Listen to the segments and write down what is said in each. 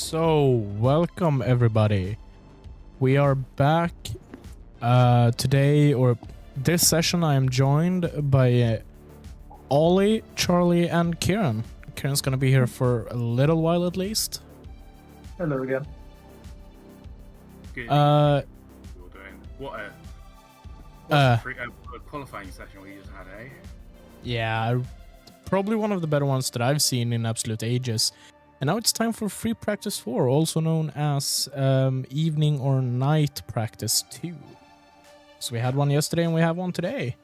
So, welcome everybody. We are back today, or this session. I am joined by Ollie, Charlie, and Kieran. Kieran's gonna be here for a little while at least. Hello again. Good. You're doing what a qualifying session we just had, eh? Yeah, probably one of the better ones that I've seen in absolute ages. And now it's time for free practice 4, also known as evening or night practice 2. So we had one yesterday and we have one today.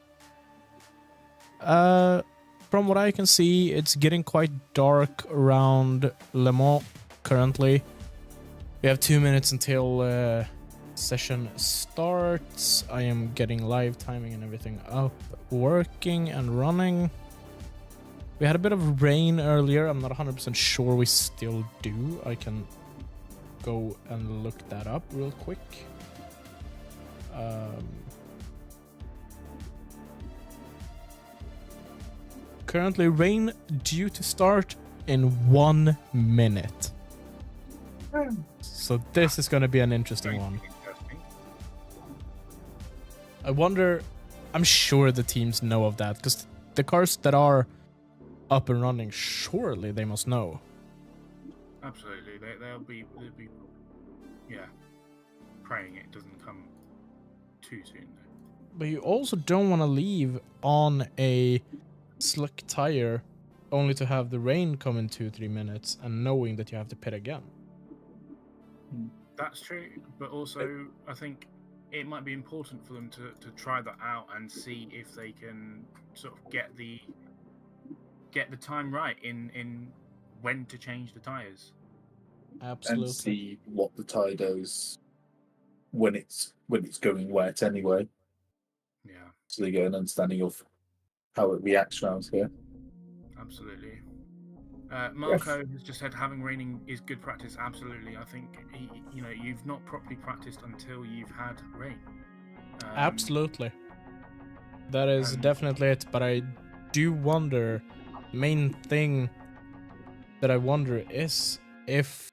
From what I can see, it's getting quite dark around Le Mans currently. We have 2 minutes until session starts. I am getting live timing and everything up, working and running. We had a bit of rain earlier. I'm not 100% sure we still do. I can go and look that up real quick. Currently, rain due to start in 1 minute. So this is going to be an interesting one. I wonder, I'm sure the teams know of that, because the cars that are up and running, surely they must know. Absolutely, they'll be praying it doesn't come too soon. But you also don't want to leave on a slick tire only to have the rain come in 2-3 minutes and knowing that you have to pit again. That's true, but also I think it might be important for them to try that out and see if they can sort of get the time right in when to change the tires. Absolutely. And see what the tire does when it's going wet anyway. Yeah. So they get an understanding of how it reacts around here. Absolutely. Marco has just said having raining is good practice. Absolutely. I think you've not properly practiced until you've had rain. Absolutely. That is definitely it, but I do wonder, main thing that I wonder is if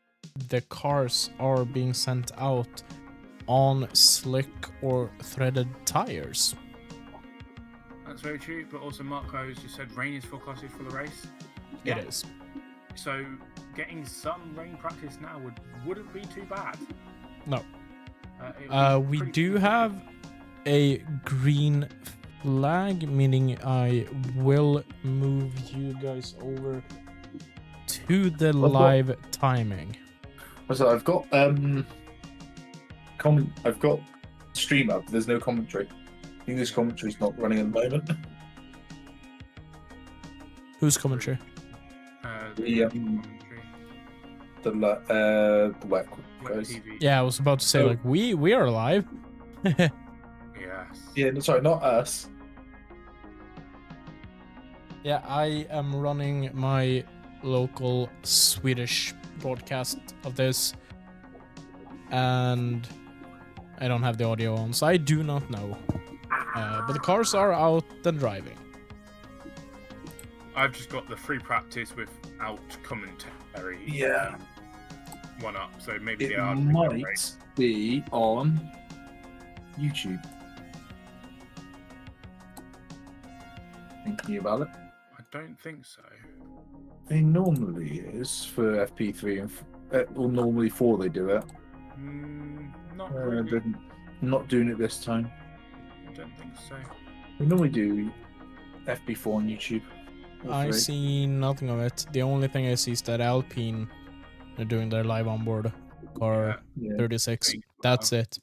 the cars are being sent out on slick or threaded tires. That's very true, but also Marco has just said rain is forecasted for the race. It is. So getting some rain practice now wouldn't be too bad. No. We do have a green flag, meaning I will move you guys over to the live timing. So I've got I've got stream up. There's no commentary. English commentary is not running at the moment. Whose commentary? The web guys. TV. Yeah, I was about to say, like, we are live. Yes. Yeah, no, sorry, not us. Yeah, I am running my local Swedish broadcast of this, and I don't have the audio on, so I do not know. But the cars are out and driving. I've just got the free practice without commentary. Yeah. One up, so maybe they It are. might be on YouTube. Thinking about it. I don't think so. It normally is for FP3 or normally 4 they do it. Not really. They're not doing it this time. I don't think so. We normally do FP4 on YouTube. I see nothing of it. The only thing I see is that Alpine are doing their live onboard car 36. That's it.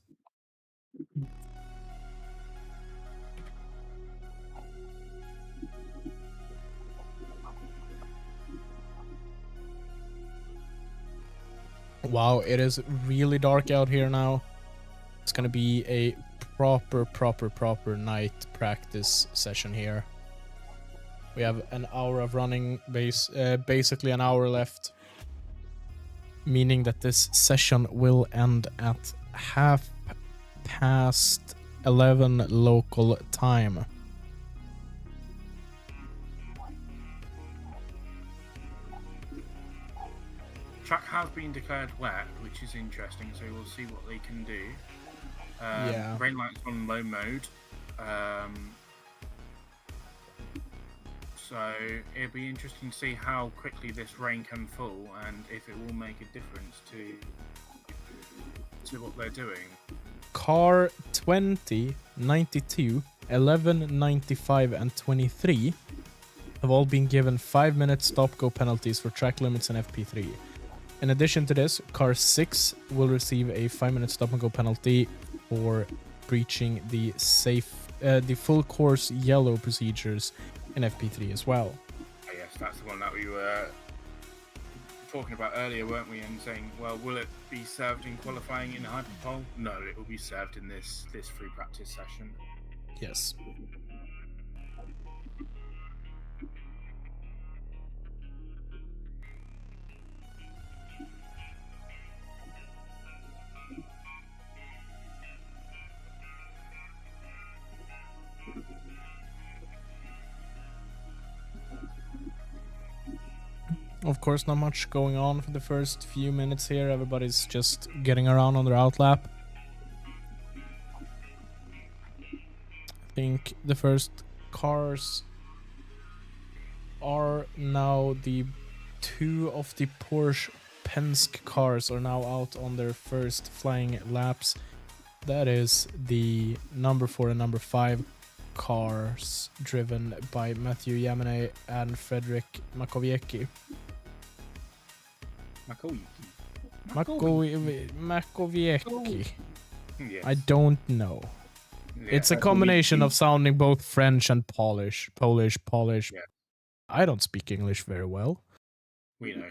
Wow, it is really dark out here now. It's gonna be a proper night practice session here. We have an hour of running, basically an hour left, meaning that this session will end at 11:30 local time. track has been declared wet, which is interesting. So we'll see what they can do. Yeah. Rain lights on low mode. So it'll be interesting to see how quickly this rain can fall and if it will make a difference to what they're doing. Car 20, 92, 11, 95, and 23 have all been given 5-minute stop-go penalties for track limits in FP3. In addition to this, car 6 will receive a 5-minute stop-and-go penalty for breaching the full course yellow procedures in FP3 as well. Oh, yes, that's the one that we were talking about earlier, weren't we? And saying, well, will it be served in qualifying in Hyperpole? No, it will be served in this free practice session. Yes. Of course, not much going on for the first few minutes here. Everybody's just getting around on their outlap. I think the first cars are now the 2 of the Porsche Penske cars are now out on their first flying laps. That is the number 4 and number 5 cars driven by Matthew Yamane and Frederick Makowiecki. Makowiecki. Yes. I don't know. Yeah, It's a combination of sounding both French and Polish. Polish. Yeah. I don't speak English very well. we know.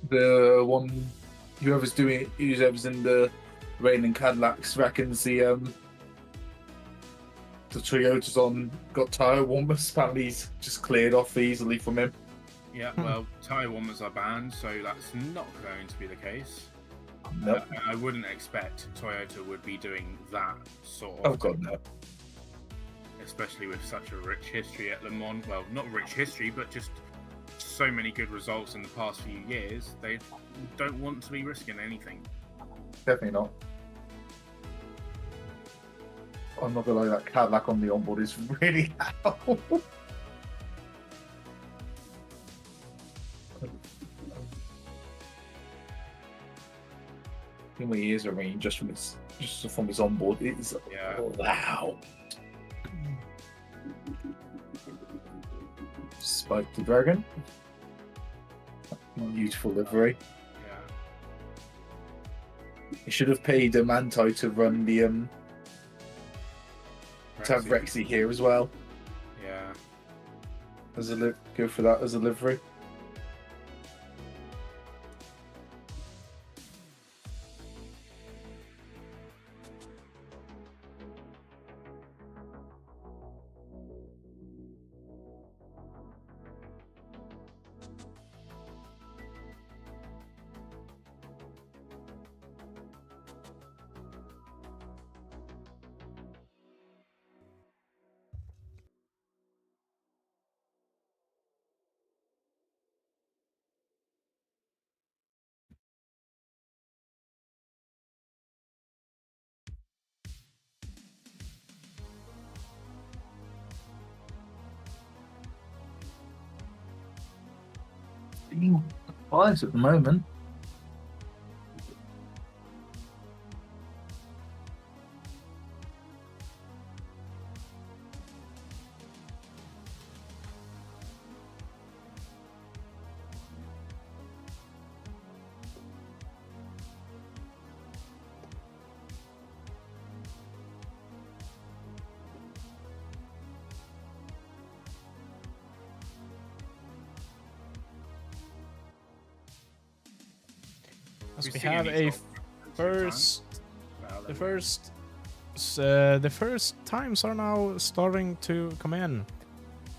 The one, whoever's in the raining Cadillacs reckons the Toyota's got tyre warmers. Apparently he's just cleared off easily from him. Yeah, well, tyre warmers are banned, so that's not going to be the case. Nope. I wouldn't expect Toyota would be doing that sort Oh of, god, no. especially with such a rich history at Le Mans. Well, not rich history, but just so many good results in the past few years. They don't want to be risking anything. Definitely not. I'm not gonna lie, that Cadillac on the onboard is really loud. My ears are ringing just from his onboard. It's loud. Spike the Dragon. Beautiful livery. Yeah. He should have paid Manti to run the to have Rexy here as well. Yeah. Go for that as a livery. Being quiet at the moment. As We've we seen have any a sort of the first times are now starting to come in.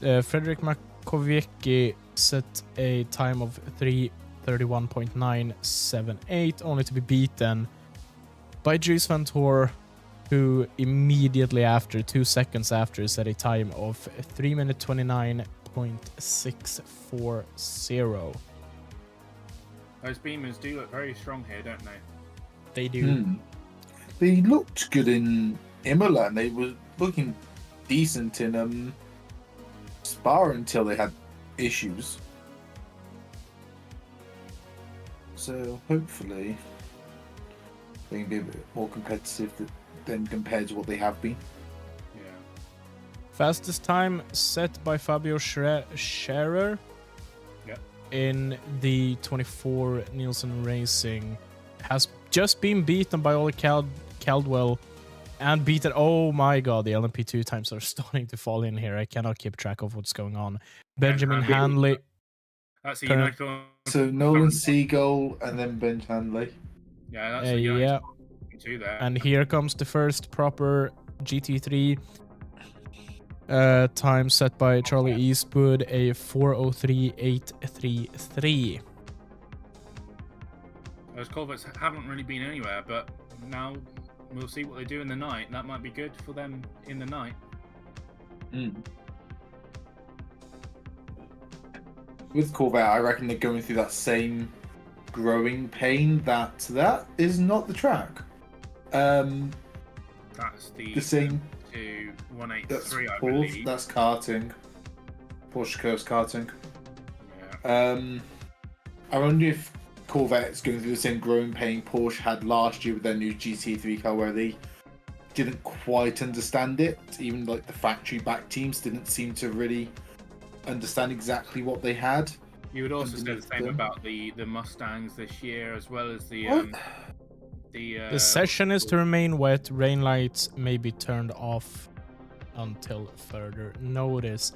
Frederick Makowiecki set a time of 3:31.978, only to be beaten by Dries Van Tor, who immediately after, 2 seconds after, set a time of 3:29.640. Those Beamers do look very strong here, don't they? They do. They looked good in Imola, and they were looking decent in Spa until they had issues. So hopefully they can be a bit more competitive than compared to what they have been. Yeah. Fastest time set by Fabio Scherer in the 24 Nielsen Racing has just been beaten by Ole Caldwell and beaten. Oh my god, the LMP2 times are starting to fall in here. I cannot keep track of what's going on. Benjamin Hanley. That's a United. So Nolan Seagull and then Ben Hanley. Yeah, that's a United there. And here comes the first proper GT3 time set by Charlie Eastwood, a 4:03.833. Those Corvettes haven't really been anywhere, but now we'll see what they do in the night. That might be good for them in the night. With Corvette, I reckon they're going through that same growing pain. That is not the track. That's the same. To 183, That's I Porsche, believe. that's karting. Porsche Curves karting. Yeah. I wonder if Corvette's going through the same growing pain Porsche had last year with their new GT3 car, where they didn't quite understand it. Even like the factory-back teams didn't seem to really understand exactly what they had. You would also say the same about the Mustangs this year, as well as the The session is to remain wet. Rain lights may be turned off until further notice.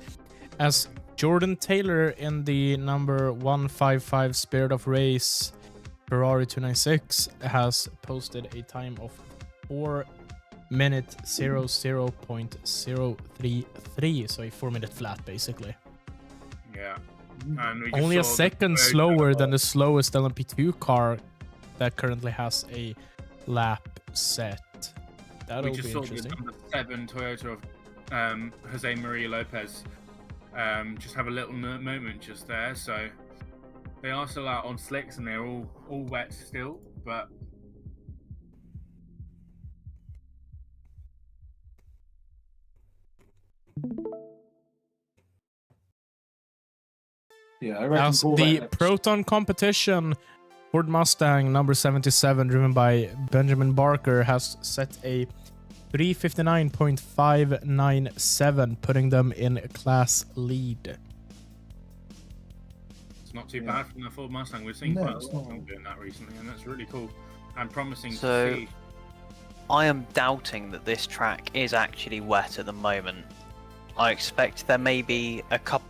As Jordan Taylor in the number 155 Spirit of Race Ferrari 296 has posted a time of 4:00.033, so a 4-minute flat basically. Yeah. And we just Only a saw second slower than the slowest LMP2 car that currently has a lap set. That'll we just be saw interesting. the number 7 Toyota of Jose Maria Lopez just have a little moment just there. So they are still out on slicks and they're all wet still, but Yeah, I reckon As the Proton competition, Ford Mustang number 77, driven by Benjamin Barker, has set a 3:59.597, putting them in class lead. it's not too bad from the Ford Mustang. We've seen quite a lot of them doing that recently, and that's really cool and promising to see. I am doubting that this track is actually wet at the moment. I expect there may be a couple.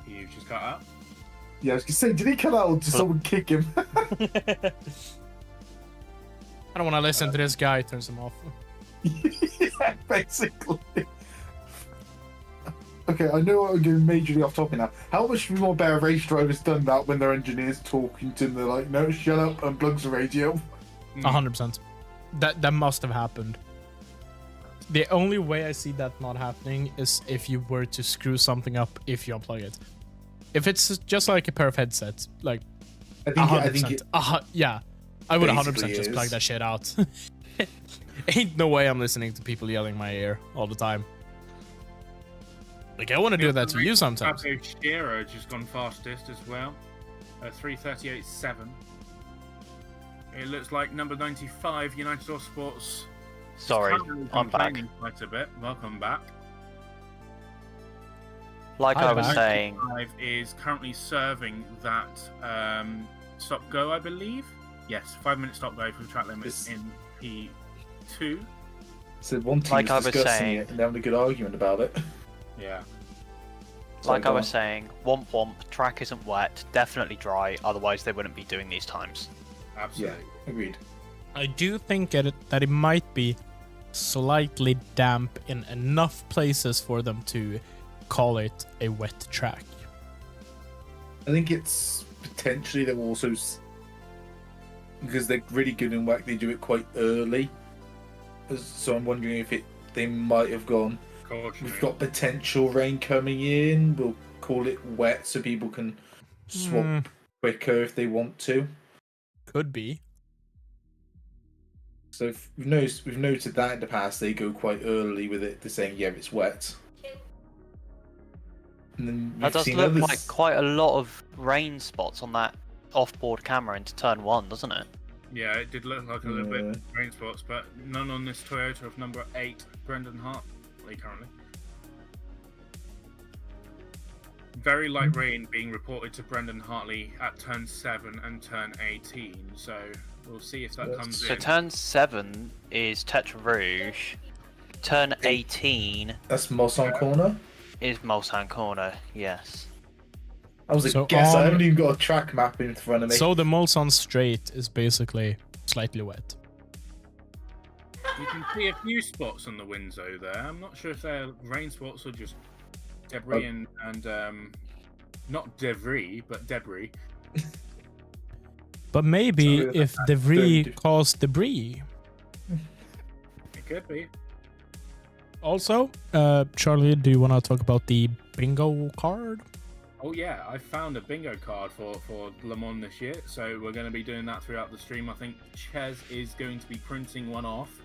You've just cut out. Yeah, I was gonna say, did he cut out or did someone kick him? I don't want to listen to this guy. Turns him off. Yeah, basically. Okay, I know I'm going majorly off topic now. How much more better race drivers done that when their engineers talking to them? They're like, no, shut up, unplug the radio. 100%. That must have happened. The only way I see that not happening is if you were to screw something up if you unplug it. If it's just like a pair of headsets, like I think yeah, I would 100% basically just is. plug that shit out. Ain't no way I'm listening to people yelling in my ear all the time. Like, I want to do that to you sometimes. Fabio Scherer just gone fastest as well. 3:38.7. It looks like number 95, United Autosports. Sorry, I'm back. Quite a bit. Welcome back. Like I was saying, 95 is currently serving that stop-go, I believe. Yes, 5-minute stop-go for track limits in P2. So one team's Like I was discussing saying- it and having a good argument about it. Yeah. like I was saying, womp womp, track isn't wet, definitely dry, otherwise they wouldn't be doing these times. Yeah, Absolutely. agreed. I do think that it might be slightly damp in enough places for them to call it a wet track. I think it's potentially they're also, because they're really good in wet, they do it quite early. So I'm wondering if they might have gone, we've got potential rain coming in, we'll call it wet so people can swap quicker if they want to. Could be. So we've noted that in the past they go quite early with it. They're saying, yeah, it's wet. And then That does look like quite a lot of rain spots on that off-board camera into turn 1, doesn't it? Yeah, it did look like a little bit of rain spots, but none on this Toyota of number 8, Brendan Hartley currently. Very light rain being reported to Brendan Hartley at turn 7 and turn 18, so we'll see if that comes in. So turn 7 is Tetra Rouge, turn 18... That's Mustang Corner? Is Mustang Corner, yes. I was a guess, I haven't even got a track map in front of me. So the Mulsanne Straight is basically slightly wet. You can see a few spots on the Windsor there. I'm not sure if they're rain spots or just debris and not debris, but debris. But maybe if debris caused debris. It could be. Also, Charlie, do you want to talk about the bingo card? Oh yeah, I found a bingo card for Le Mans this year, so we're going to be doing that throughout the stream. I think Ches is going to be printing one off.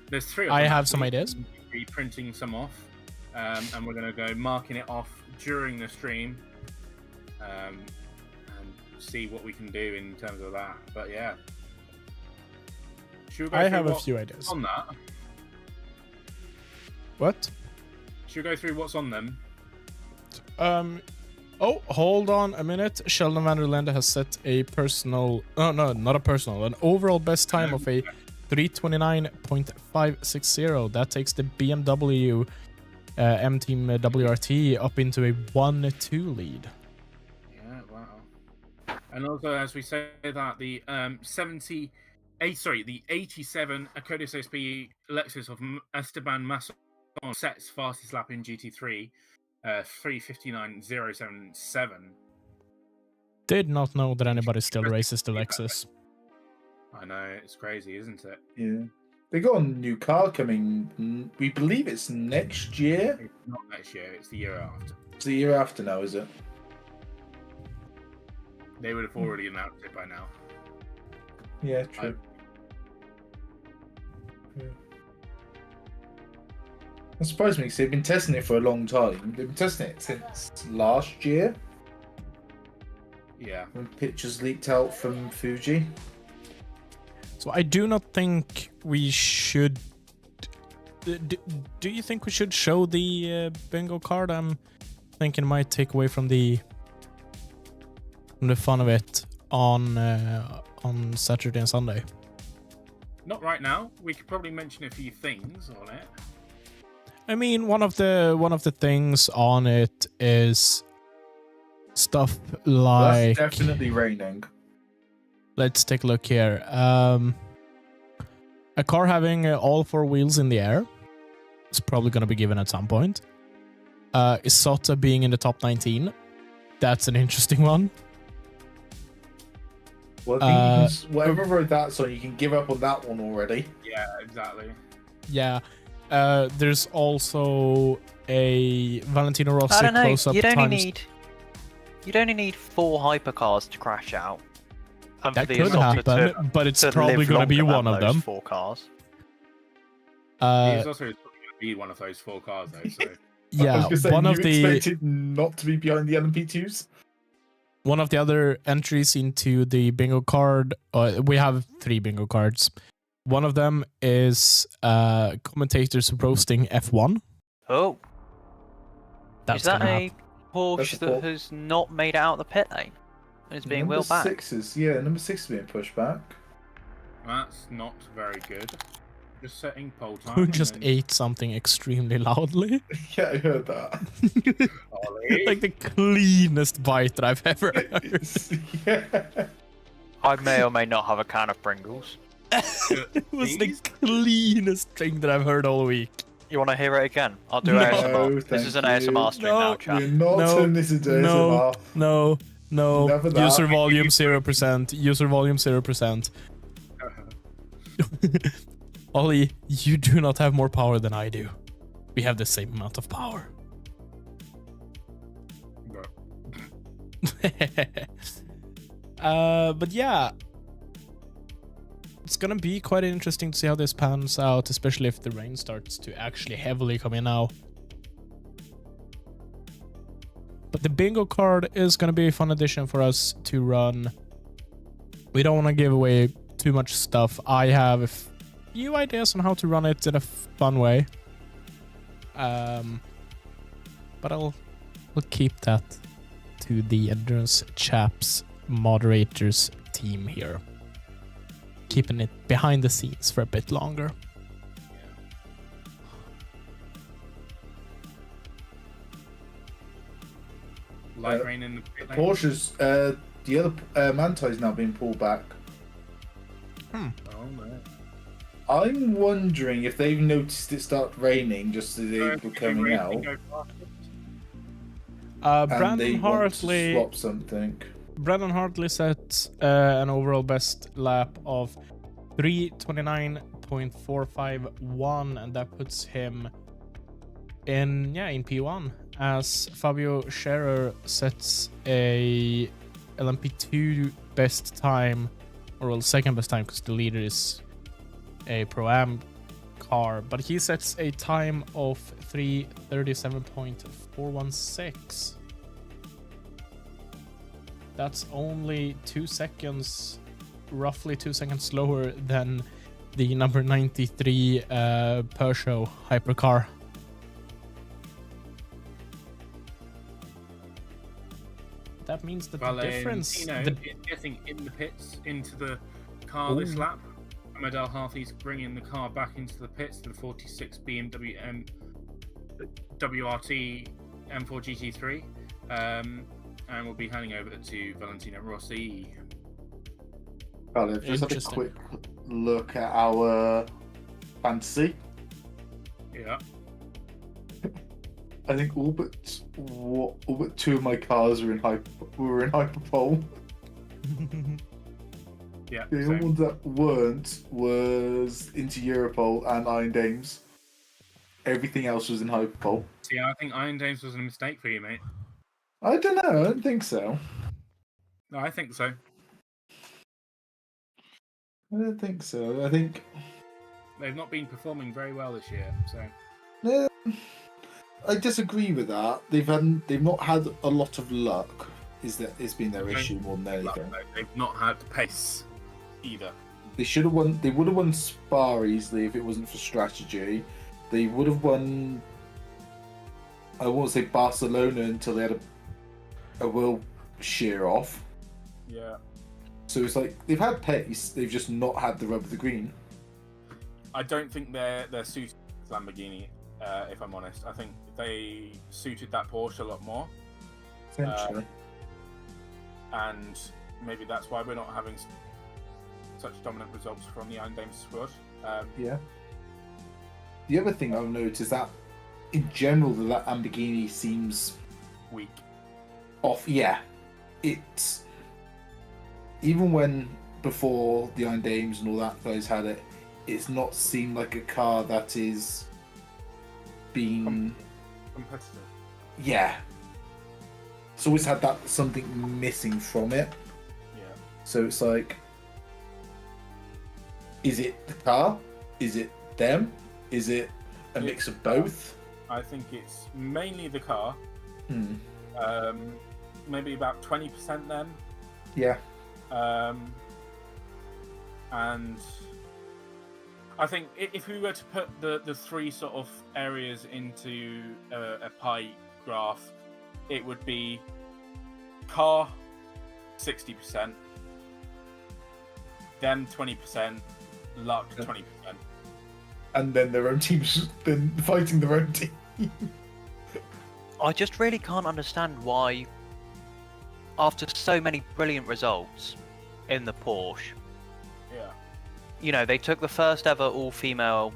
There's 3 of them. I have some ideas. Be printing some off, and we're going to go marking it off during the stream, and see what we can do in terms of that. But yeah, I have a few ideas on that. What? Should we go through what's on them? Oh, hold on a minute. Sheldon van der Linde has set a personal... Oh, no, not a personal. An overall best time of a 3:29.560. That takes the BMW M-Team WRT up into a 1-2 lead. Yeah, wow. And also, as we say that, the the 87 Acodis SP Lexus of Esteban Masson sets fastest lap in GT3. 3:59.077. Did not know that anybody still races the Lexus. I know, it's crazy, isn't it? Yeah. They got a new car coming, we believe it's next year? It's not next year, it's the year after. It's the year after now, is it? They would have already announced it by now. Yeah, true. That surprised me because they've been testing it for a long time. They've been testing it since last year. Yeah. When pictures leaked out from Fuji. So I do not think we should... Do you think we should show the bingo card? I'm thinking it might take away from the fun of it on Saturday and Sunday. Not right now. We could probably mention a few things on it. I mean, one of the things on it is stuff like... That's definitely raining. Let's take a look here. A car having all 4 wheels in the air is probably going to be given at some point. Isota being in the top 19. That's an interesting one. Well, I think whatever road that's on, you can give up on that one already. Yeah, exactly. Yeah. There's also a Valentino Rossi I don't know. close-up You'd times. only need 4 hypercars to crash out. And That for the could Isota happen, but it's to probably live going to be longer one than of those them. 4 cars. He's also going to be one of those 4 cars, though. So Yeah, I was gonna say, one of you the expected not to be behind the LMP2s? one of the other entries into the bingo card. We have 3 bingo cards. One of them is commentators roasting F1. Oh, That's is that gonna a happen. Porsche that has not made it out of the pit lane and is being wheeled back? Number 6 is being pushed back. that's not very good. Just setting pole time. Who and just then- ate something extremely loudly? Yeah, I heard that. Ollie. Like the cleanest bite that I've ever heard. Yeah. I may or may not have a can of Pringles. It was the cleanest drink that I've heard all week. You want to hear it again? I'll do No. ASMR. This is an ASMR stream now, chat. We're not No, turning this into no, ASMR. no. Enough of that. User volume 0%. User volume 0%. Ollie, you do not have more power than I do. We have the same amount of power. But yeah, it's gonna be quite interesting to see how this pans out, especially if the rain starts to actually heavily come in now. But the bingo card is gonna be a fun addition for us to run. We don't want to give away too much stuff. I have a few ideas on how to run it in a fun way. But we'll keep that to the Endurance Chaps moderators team here. Keeping it behind the scenes for a bit longer. Light rain in the pit lane. Porsche's, the other Manto's now being pulled back. Oh no. I'm wondering if they've noticed it start raining just as they were coming out. And Brandon they want to Hartley. swap something. Brandon Hartley set an overall best lap of 3:29.451, and that puts him in P1. As Fabio Scherer sets a LMP2 best time, or well, second best time because the leader is a Pro-Am car, but he sets a time of 3:37.416. That's only 2 seconds, roughly 2 seconds slower than the number 93 Porsche hypercar. That means that the difference... Valentino is getting in the pits into the car this lap. Ahmed Al-Harthy's bringing the car back into the pits to the 46 BMW WRT M4 GT3. And we'll be handing over to Valentino Rossi. Let's just have a quick look at our fantasy. Yeah. I think all but two of my cars were in Hyperpole. Yeah. The only ones that weren't was into Europole and Iron Dames. Everything else was in Hyperpole. See, I think Iron Dames was a mistake for you, mate. I don't know. I don't think so. No, I think so. I don't think so. I think They've not been performing very well this year, so. I disagree with that. They've not had a lot of luck. It's been their issue more than anything. They've not had the pace either. They should have won. They would have won Spa easily if it wasn't for strategy. They would have won. I won't say Barcelona until they had a world shear off. Yeah. So it's like they've had pace. They've just not had the rub of the green. I don't think they're suited to Lamborghini. If I'm honest, I think they suited that Porsche a lot more. Essentially. And maybe that's why we're not having such dominant results from the Iron Dames squad. Yeah. The other thing I've noticed is that, in general, that Lamborghini seems weak. Off. Yeah, it's even when before the Iron Dames and all that guys had it, it's not seemed like a car that is being competitive. Yeah. It's always had that something missing from it. Yeah. So it's like, is it the car? Is it them? Is it a mix of both? I think it's mainly the car. Maybe about 20% them. Yeah. And I think if we were to put the three sort of areas into a pie graph, it would be car 60%, them 20%, luck 20%. And then their own teams been fighting their own team. I just really can't understand why, after so many brilliant results in the Porsche, Yeah. you know, they took the first ever all-female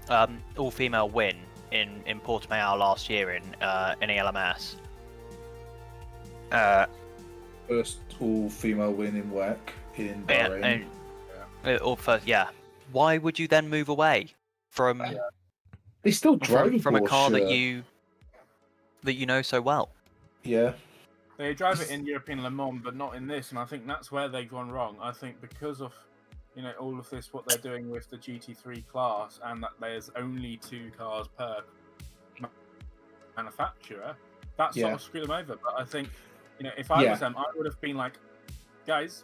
win in Portimao last year in ELMS. First all-female win in WEC in Bahrain. Why would you then move away from They still drive from a car that Porsche. you know so well? Yeah. They drive it in European Le Mans, but not in this, and I think that's where they've gone wrong. I think because of, you know, all of this, what they're doing with the GT3 class, and that there's only 2 cars per manufacturer, that sort of screwed them over. But I think, you know, if I was them, I would have been like, guys,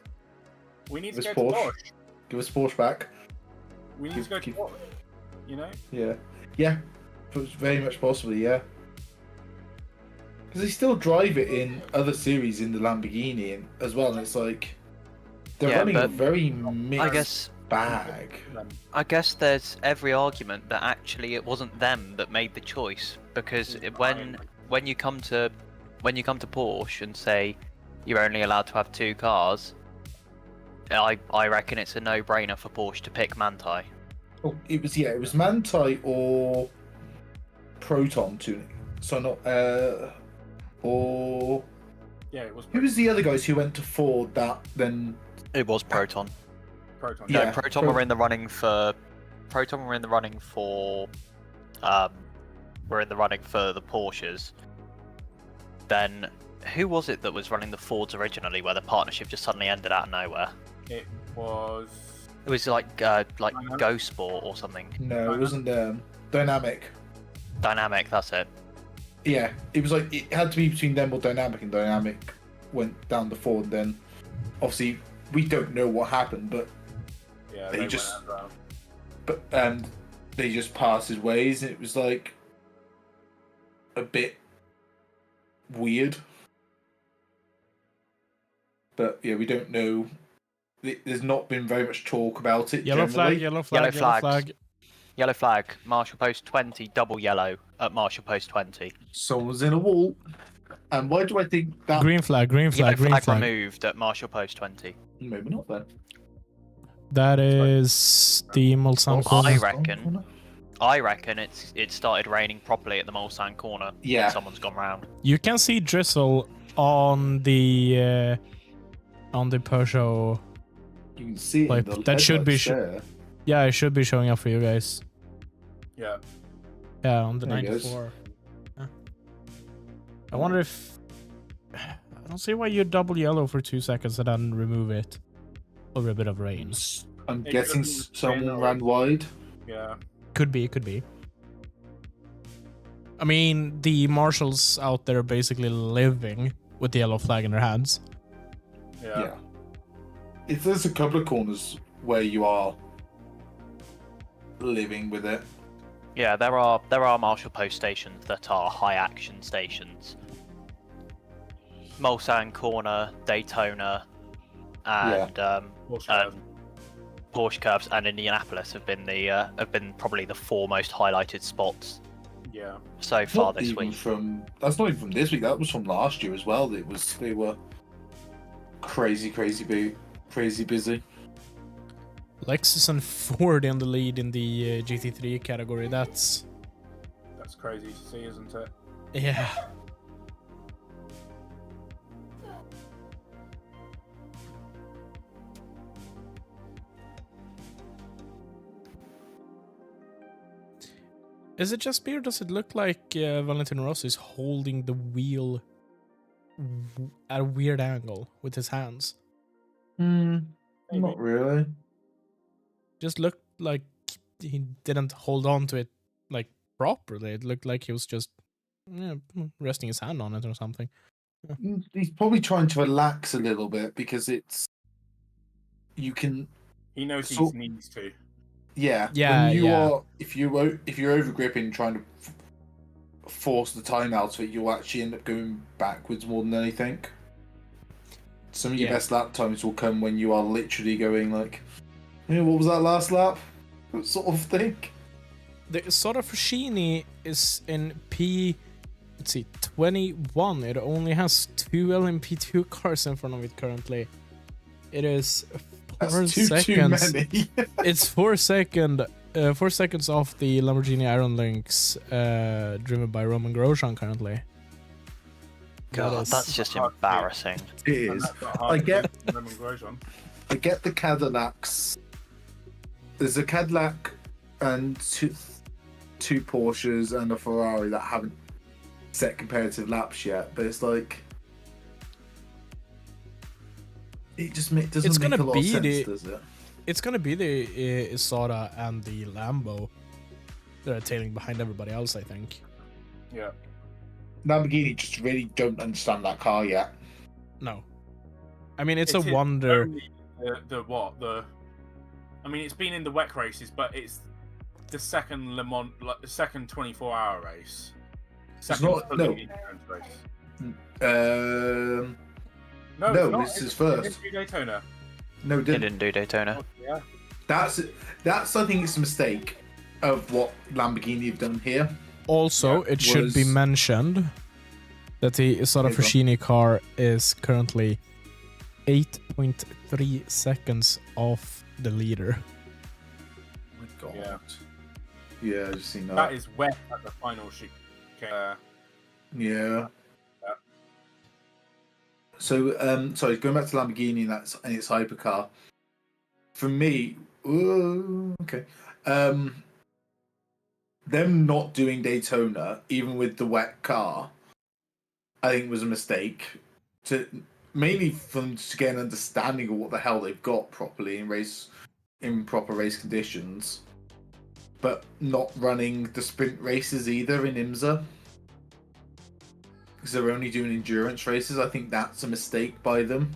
we need to go to Porsche. Give us Porsche back. We need to go to Porsche. You know? Yeah. Very much possibly, yeah. Because they still drive it in other series in the Lamborghini as well, and it's like they're running a very mixed bag. I guess there's every argument that actually it wasn't them that made the choice, because when you come to Porsche and say you're only allowed to have 2 cars, I reckon it's a no-brainer for Porsche to pick Manthey. Oh, it was Manthey or Proton tuning. So not or it was. Who was the other guys who went to Ford that then? It was Proton. Proton. No, Proton were in the running for. Proton were in the running for. Were in the running for the Porsches. Then, who was it that was running the Fords originally, where the partnership just suddenly ended out of nowhere? It was. It was like Go Sport or something. No, it wasn't Dynamic. Dynamic, that's it. Yeah, it was like it had to be between them or Dynamic, and Dynamic went down to Ford. Then, obviously, we don't know what happened, but they just, they just passed his ways, and it was like a bit weird. But yeah, we don't know. There's not been very much talk about it. Yellow flag. Yellow flag, Marshall Post 20, double yellow at Marshall Post 20. Someone's in a wall. And why do I think that... Green flag. Yellow flag removed at Marshall Post 20. Maybe not then. That is the Mulsanne corner. I reckon it started raining properly at the Mulsanne corner. Yeah. Someone's gone round. You can see drizzle on the Peugeot. You can see like, that should be yeah, it should be showing up for you guys. Yeah. Yeah, on the 94. Yeah. I wonder if... I don't see why you double yellow for 2 seconds and then remove it over a bit of rain. I'm guessing someone ran wide. Yeah. Could be. I mean, the marshals out there are basically living with the yellow flag in their hands. Yeah. If there's a couple of corners where you are living with it. Yeah, there are Marshall Post stations that are high action stations. Mulsanne Corner, Daytona, and Porsche Curbs and Indianapolis have been probably the 4 most highlighted spots. Yeah. So far this week. That's not even from this week. That was from last year as well. They were crazy busy. Lexus and Ford in the lead in the GT3 category. That's crazy to see, isn't it? Yeah. Is it just me, or does it look like Valentino Rossi is holding the wheel at a weird angle with his hands? Not really. Just looked like he didn't hold on to it like properly. It looked like he was just resting his hand on it or something. He's probably trying to relax a little bit because you can. He knows he needs to. Yeah. If you're over gripping, trying to force the time out of it, you'll actually end up going backwards more than anything. Some of your best lap times will come when you are literally going like, what was that last lap? That sort of thing. The Soda Fushini is in P21. It only has 2 LMP2 cars in front of it currently. It is That's 4 too seconds. many. It's 4 seconds off the Lamborghini Iron Lynx, driven by Roman Grosjean currently. God, that's just embarrassing. It is. I get the Cadillacs. There's a Cadillac and two Porsches and a Ferrari that haven't set comparative laps yet, but it's like it just doesn't make a lot of sense, does it? It's gonna be the Isidor and the Lambo that are tailing behind everybody else, I think. Yeah. Lamborghini just really don't understand that car yet. No. I mean, it's a wonder. I mean, it's been in the WEC races, but it's the second Le Mans, the second 24-hour race. Second race. No, this is first. Didn't do Daytona. No, It didn't do Daytona. Yeah. That's I think it's a mistake of what Lamborghini have done here. Also, it should be mentioned that the Isidor Fucini car is currently 8.3 seconds off the leader. Oh my God. Yeah. Yeah, I've seen that. That is wet at the final chicane. Yeah. So, sorry, going back to Lamborghini and its hypercar. For me, okay. Them not doing Daytona, even with the wet car, I think was a mistake. Mainly for them to get an understanding of what the hell they've got properly in proper race conditions, but not running the sprint races either in IMSA. Because they're only doing endurance races. I think that's a mistake by them.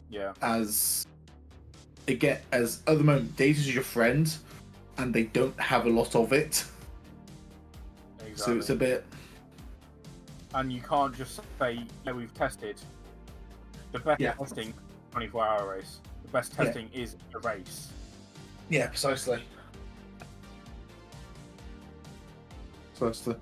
Yeah. As at the moment, data's your friend, and they don't have a lot of it. Exactly. So it's a bit. And you can't just say, "Yeah, we've tested." The best testing, 24-hour race. The best testing is a race. Yeah, precisely. Precisely.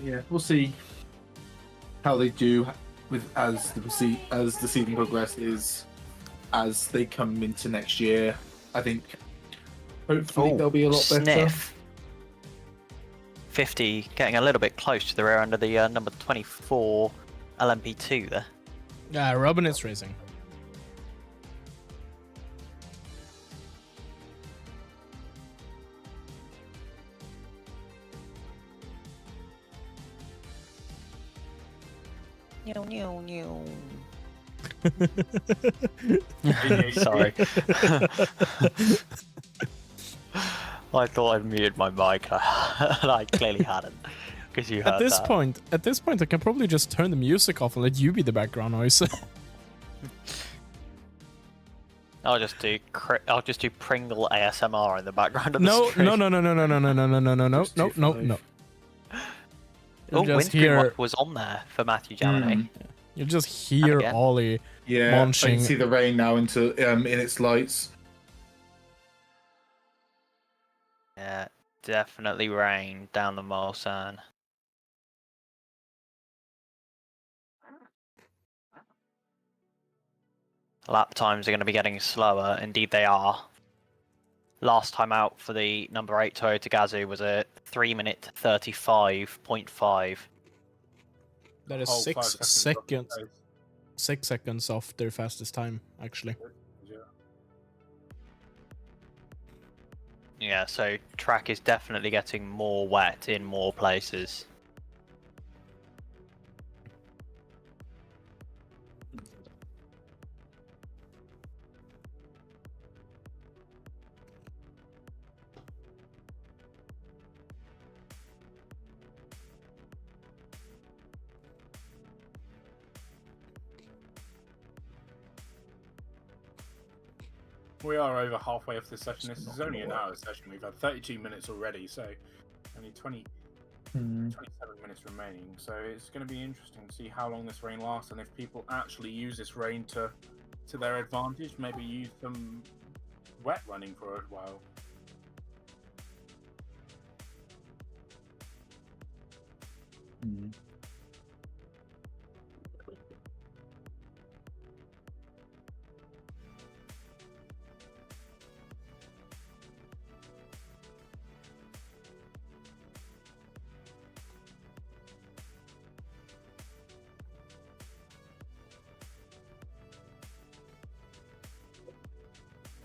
Yeah, we'll see how they do as the season progresses, as they come into next year. I think hopefully they'll be a lot better. 50, getting a little bit close to the rear end of the number 24 LMP2 there. Yeah, Robin is racing. Sorry. I thought I'd muted my mic, and I clearly hadn't. Because you heard At this that. point, I can probably just turn the music off and let you be the background noise. I'll just do Pringle ASMR in the background of the No. stream. Oh, Windscreen was on there for Matthew Jaminet. You just hear Ollie munching. I can see the rain now in its lights. Yeah, definitely rain down the Mulsanne. Lap times are going to be getting slower. Indeed, they are. Last time out for the number 8 Toyota Gazoo was a 3-minute 35.5. That is 6 seconds. 6 seconds off their fastest time, actually. Yeah, so track is definitely getting more wet in more places. We are over halfway off this session. This is only an hour session. We've had 32 minutes already, so only 27 minutes remaining. So it's going to be interesting to see how long this rain lasts and if people actually use this rain to their advantage. Maybe use some wet running for a while.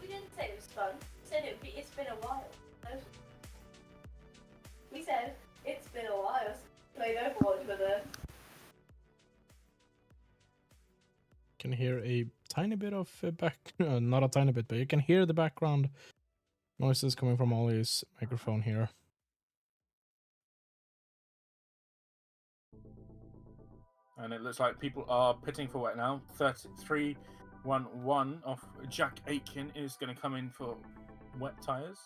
We didn't say it was fun. We said it's been a while. We said it's been a while since we played Overwatch with her. Can hear a tiny bit of not a tiny bit, but you can hear the background noises coming from Ollie's microphone here. And it looks like people are pitting for wet now. 33-1-1 off Jack Aitken is going to come in for wet tyres.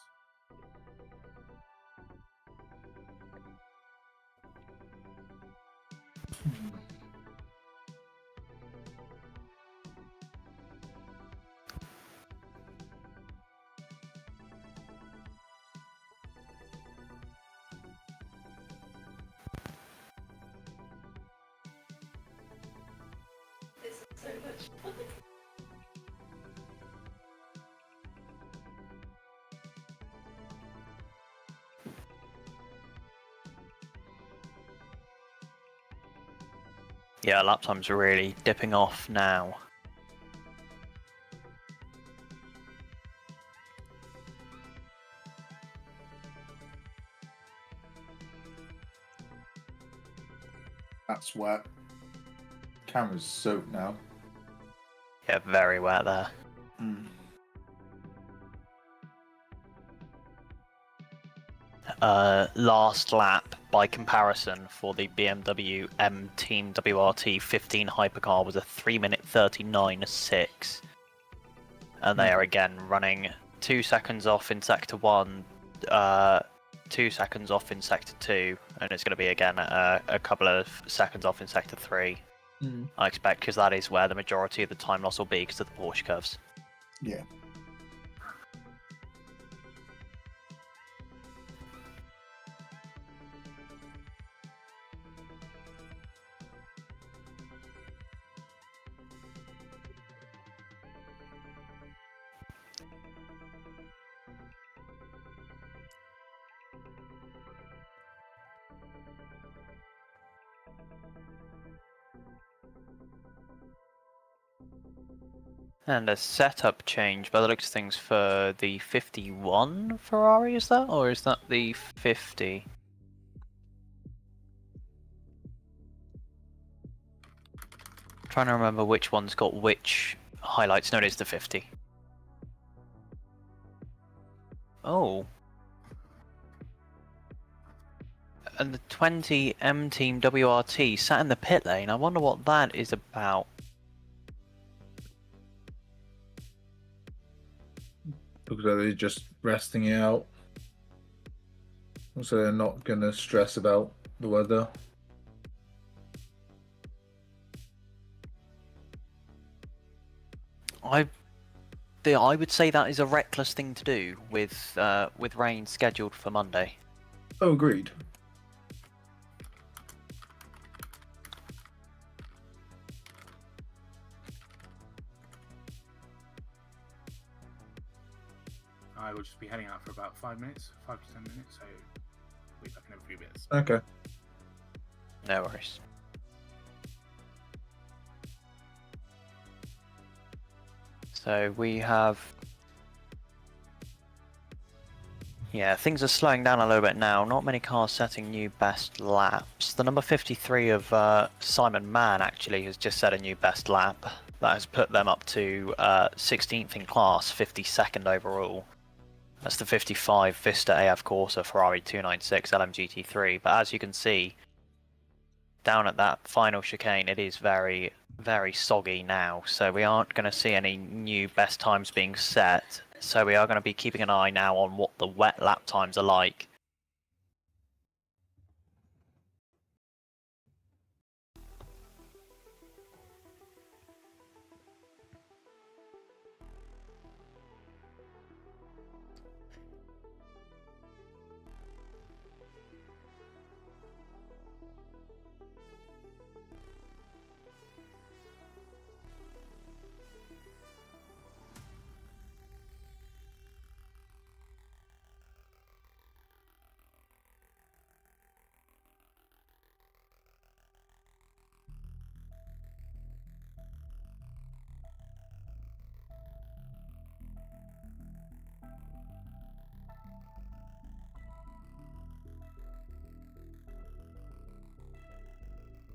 This is so much fun. Yeah, lap times are really dipping off now. That's wet. Camera's soaked now. Yeah, very wet there. Last lap by comparison for the BMW M Team WRT 15 hypercar was a 3-minute 39.6, and they are again running 2 seconds off in sector 1, 2 seconds off in sector 2, and it's going to be again a couple of seconds off in sector 3. I expect, because that is where the majority of the time loss will be because of the Porsche curves. Yeah. And a setup change by the looks of things for the 51 Ferrari, is that? Or is that the 50? Trying to remember which one's got which highlights. No, it is the 50. Oh. And the 20 M Team WRT sat in the pit lane. I wonder what that is about. Looks like they're just resting it out. So they're not going to stress about the weather. I would say that is a reckless thing to do with rain scheduled for Monday. Oh, agreed. I will just be heading out for about 5 minutes, 5 to 10 minutes, so we'll be back in a few bits. Okay. No worries. So we have... Yeah, things are slowing down a little bit now. Not many cars setting new best laps. The number 53 of Simon Mann actually has just set a new best lap. That has put them up to 16th in class, 52nd overall. That's the 55 Vista AF Corsa Ferrari 296 LMGT3. But as you can see, down at that final chicane, it is very, very soggy now. So we aren't going to see any new best times being set. So we are going to be keeping an eye now on what the wet lap times are like.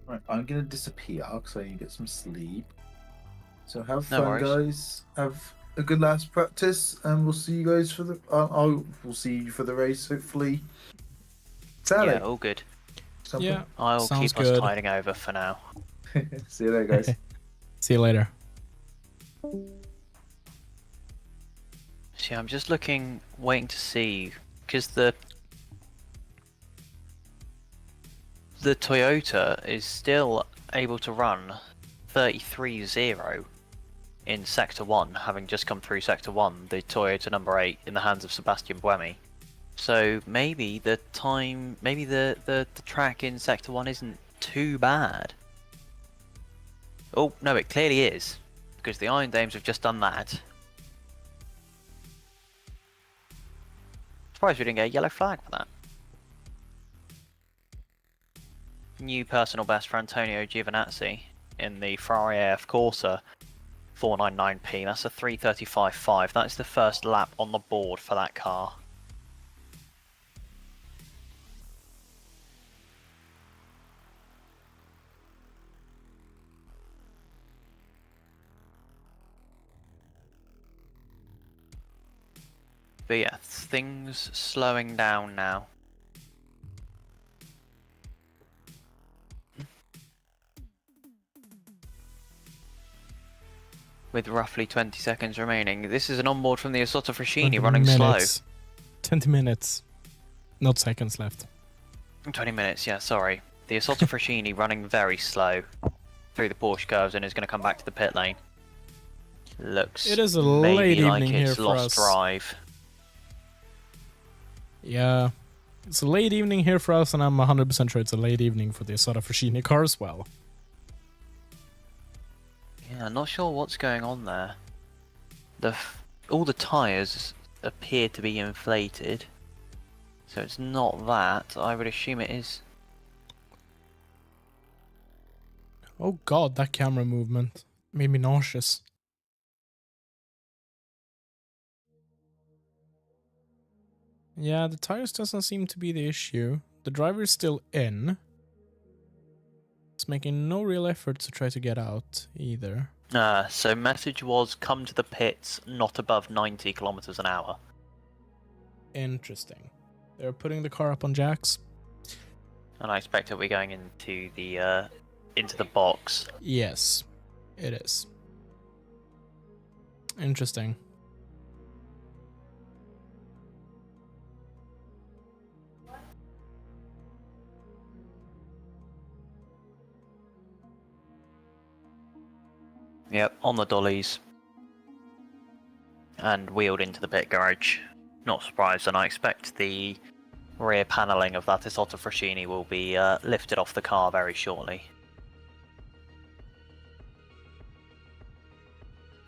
Right, I'm gonna disappear because I need to get some sleep. So have No fun, worries. guys. Have a good last practice, and we'll see you guys for the. We'll see you for the race, hopefully. Yeah, Saturday. all good. Yeah, I'll sounds keep us good. tiding over for now. See you later, guys. See you later. See, I'm just waiting to see, because the Toyota is still able to run 33.0 in Sector 1, having just come through Sector 1, the Toyota number 8 in the hands of Sebastian Buemi. So maybe the track in Sector 1 isn't too bad. Oh, no, it clearly is, because the Iron Dames have just done that. Surprised we didn't get a yellow flag for that. New personal best for Antonio Giovinazzi in the Ferrari AF Corsa 499p. That's a 3:35.5. That is the first lap on the board for that car. But yeah, things slowing down now. With roughly 20 seconds remaining. This is an onboard from the Isotta Fraschini running slow. 20 minutes. Not seconds left. 20 minutes, yeah, sorry. The Isotta Fraschini running very slow through the Porsche curves and is going to come back to the pit lane. Looks It is a maybe late like evening here it's for lost us. drive. Yeah. It's a late evening here for us, and I'm 100% sure it's a late evening for the Isotta Fraschini car as well. Yeah, not sure what's going on there. All the tyres appear to be inflated. So it's not that. I would assume it is. Oh god, that camera movement made me nauseous. Yeah, the tires doesn't seem to be the issue. The driver is still in. It's making no real effort to try to get out either. So message was come to the pits not above 90 kilometers an hour. Interesting. They're putting the car up on jacks. And I expect it'll be going into the box. Yes, it is. Interesting. Yep, on the dollies. And wheeled into the pit garage. Not surprised, and I expect the rear panelling of that Isotta Fraschini will be lifted off the car very shortly.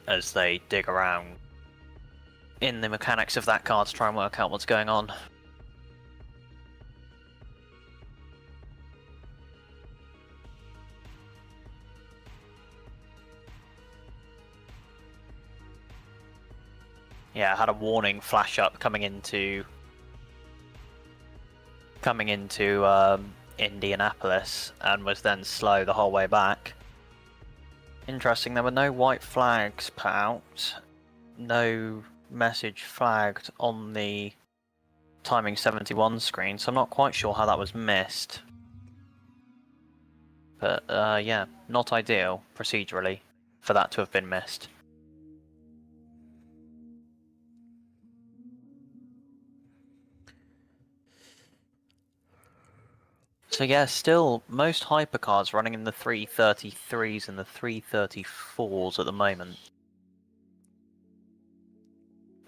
As they dig around in the mechanics of that car to try and work out what's going on. Yeah, I had a warning flash up coming into Indianapolis and was then slow the whole way back. Interesting, there were no white flags put out, no message flagged on the timing 71 screen, so I'm not quite sure how that was missed. But yeah, not ideal procedurally for that to have been missed. So yeah, still most hypercars running in the 333s and the 334s at the moment.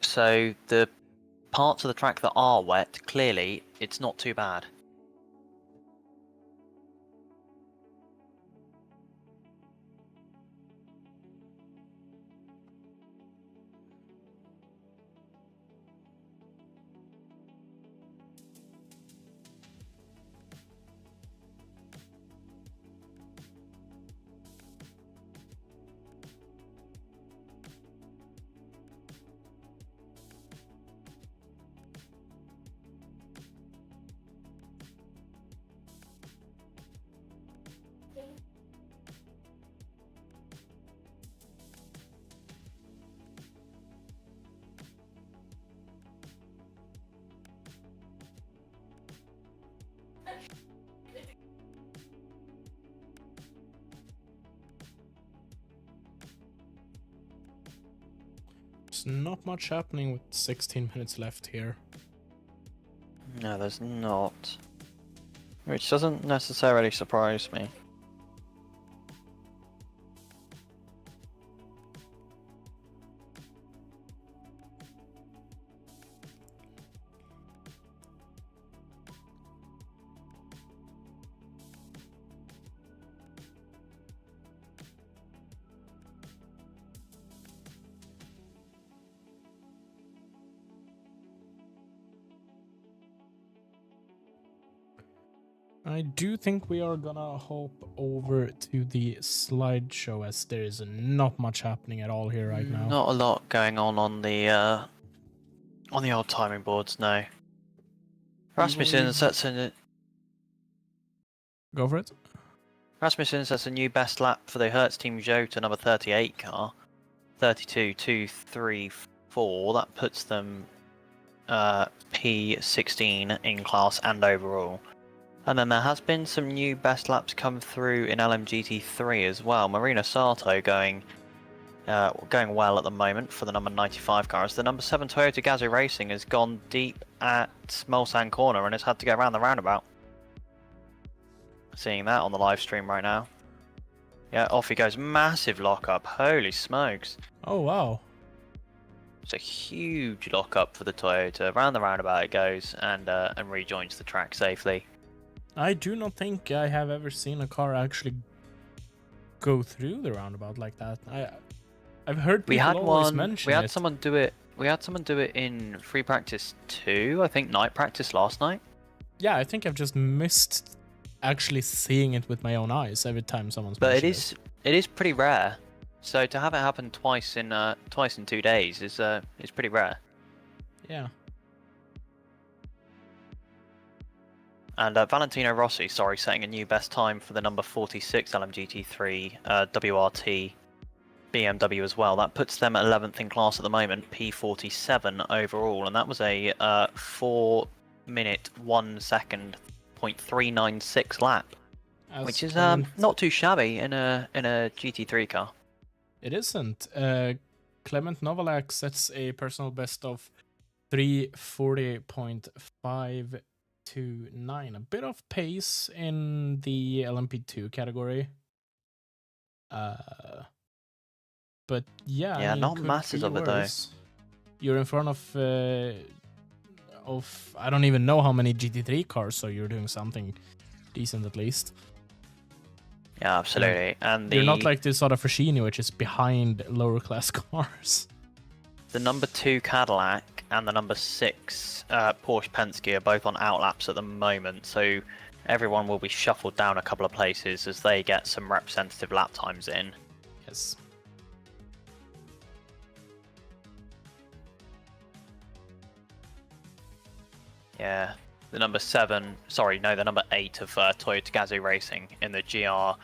So the parts of the track that are wet, clearly it's not too bad. not much happening with 16 minutes left here. No, there's not. Which doesn't necessarily surprise me. I do think we are gonna hop over to the slideshow as there is not much happening at all here right now. Not a lot going on the old timing boards, no. Rasmussen sets a Go for it. Rasmussen sets a new best lap for the Hertz Team Jota number 38 car. 32.234. That puts them P16 in class and overall. And then there has been some new best laps come through in LMGT3 as well. Marina Sato going well at the moment for the number 95 car, as the number 7 Toyota Gazoo Racing has gone deep at Mulsanne Corner and has had to go around the roundabout. Seeing that on the live stream right now. Yeah, off he goes. Massive lockup. Holy smokes. Oh, wow. It's a huge lockup for the Toyota. Around the roundabout it goes and rejoins the track safely. I do not think I have ever seen a car actually go through the roundabout like that. I've heard people always mention it. We had someone do it in free practice 2, I think night practice last night. Yeah, I think I've just missed actually seeing it with my own eyes every time someone's But mentioned it is pretty rare. So to have it happen twice in 2 days is pretty rare. Yeah. And Valentino Rossi, setting a new best time for the number 46 LMGT3 WRT BMW as well. That puts them at 11th in class at the moment, P47 overall, and that was a 4-minute 1 second 0.396 lap, which is not too shabby in a GT3 car. It isn't. Clement Novalak sets a personal best of 340.529. A bit of pace in the LMP2 category. But yeah, yeah, not masses of it though. You're in front of I don't even know how many GT3 cars, so you're doing something decent at least. Yeah, absolutely. And you're not like this sort of Frashini, which is behind lower class cars. The number 2 Cadillac and the number 6 Porsche Penske are both on outlaps at the moment, so everyone will be shuffled down a couple of places as they get some representative lap times in. Yes. Yeah, the number 8 of Toyota Gazoo Racing in the GR010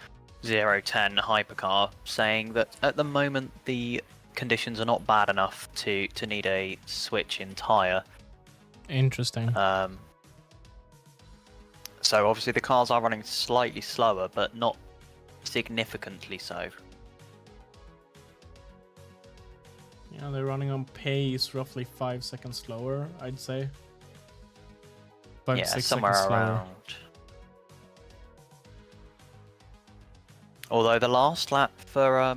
hypercar, saying that at the moment the conditions are not bad enough to need a switch in tyre. Interesting. So obviously the cars are running slightly slower, but not significantly so. Yeah, they're running on pace roughly 5 seconds slower, I'd say. 6 somewhere seconds around. Although the last lap for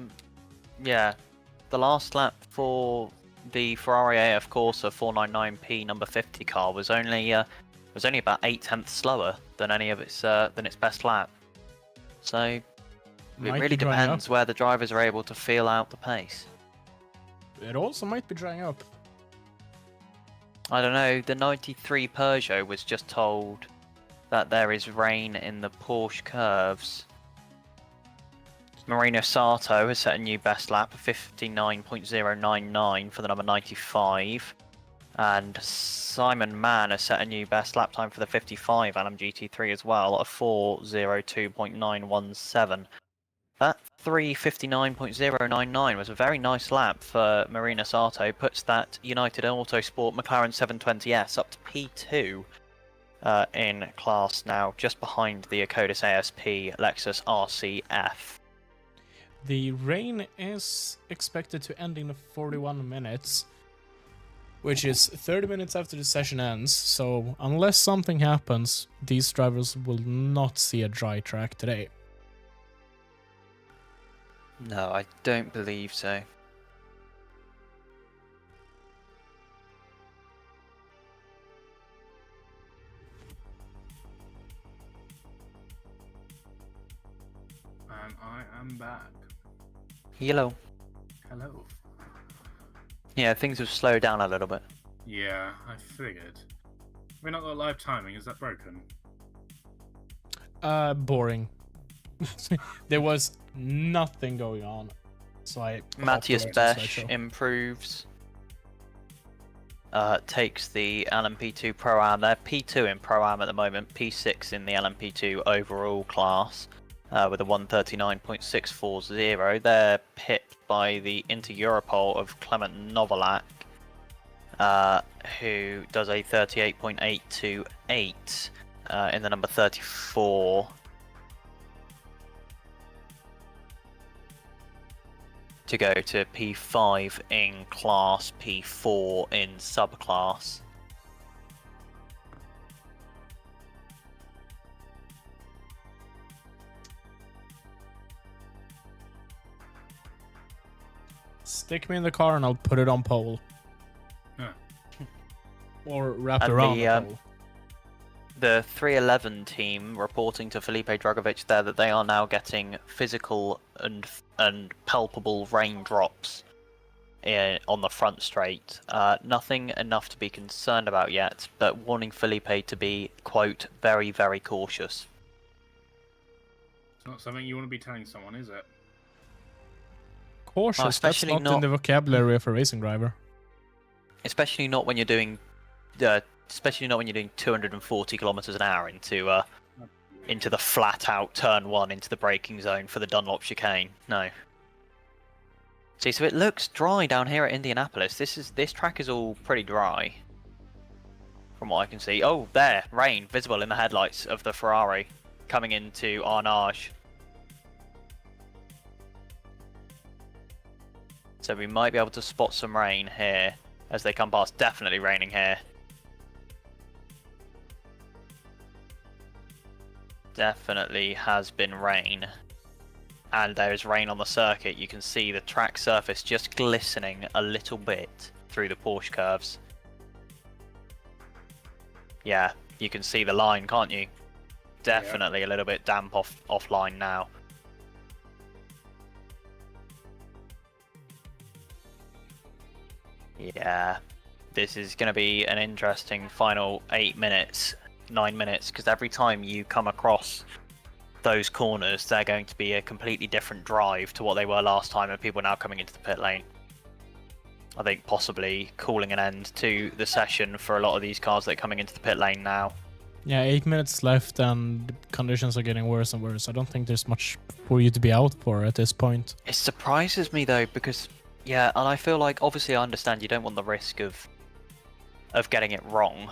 the Ferrari AF Corsa 499P number 50 car was only about 8/10 slower than its best lap. So it really depends where the drivers are able to feel out the pace. It also might be drying up. I don't know, the 93 Peugeot was just told that there is rain in the Porsche curves. Marino Sato has set a new best lap of 59.099 for the number 95. And Simon Mann has set a new best lap time for the 55 LMGT3 as well of 4:02.917. That 3:59.099 was a very nice lap for Marina Sato, puts that United Autosport McLaren 720S up to P2 in class now, just behind the Akodis ASP Lexus RCF. The rain is expected to end in 41 minutes. which is 30 minutes after the session ends. So unless something happens, these drivers will not see a dry track today. No, I don't believe so. And I am back. Hello. Hello. Yeah, things have slowed down a little bit. Yeah, I figured. We're not got live timing. Is that broken? Boring. There was nothing going on, so I. Matthias hopped over to Besch slideshow. improves. Takes the LMP2 Pro-Am. They're P2 in Pro-Am at the moment, P6 in the LMP2 overall class, with a 139.640. They're pipped by the Inter-Europol of Clement Novalak, who does a 38.828 in the number 34. To go to P5 in class, P4 in subclass. Stick me in the car and I'll put it on pole. Huh. Or wrap And around the, the pole. The 311 team reporting to Felipe Dragovic there that they are now getting physical and palpable raindrops on the front straight. Nothing enough to be concerned about yet, but warning Felipe to be, quote, very, very cautious. It's not something you want to be telling someone, is it? Cautious, that's especially not in not- the vocabulary of a racing driver. Especially not when you're doing 240 kilometers an hour into the flat out turn one into the braking zone for the Dunlop chicane. No. See, so it looks dry down here at Indianapolis. This track is all pretty dry, from what I can see. Oh, there, rain visible in the headlights of the Ferrari coming into Arnage. So we might be able to spot some rain here as they come past. Definitely raining here. Definitely has been rain. And there is rain on the circuit. You can see the track surface just glistening a little bit through the Porsche curves. Yeah, you can see the line, can't you? Definitely a little bit damp offline now. Yeah, this is going to be an interesting final 8 minutes, 9 minutes, because every time you come across those corners, they're going to be a completely different drive to what they were last time, and people are now coming into the pit lane. I think possibly calling an end to the session for a lot of these cars that are coming into the pit lane now. Yeah, 8 minutes left and the conditions are getting worse and worse. I don't think there's much for you to be out for at this point. It surprises me though, because yeah, and I feel like obviously I understand you don't want the risk of getting it wrong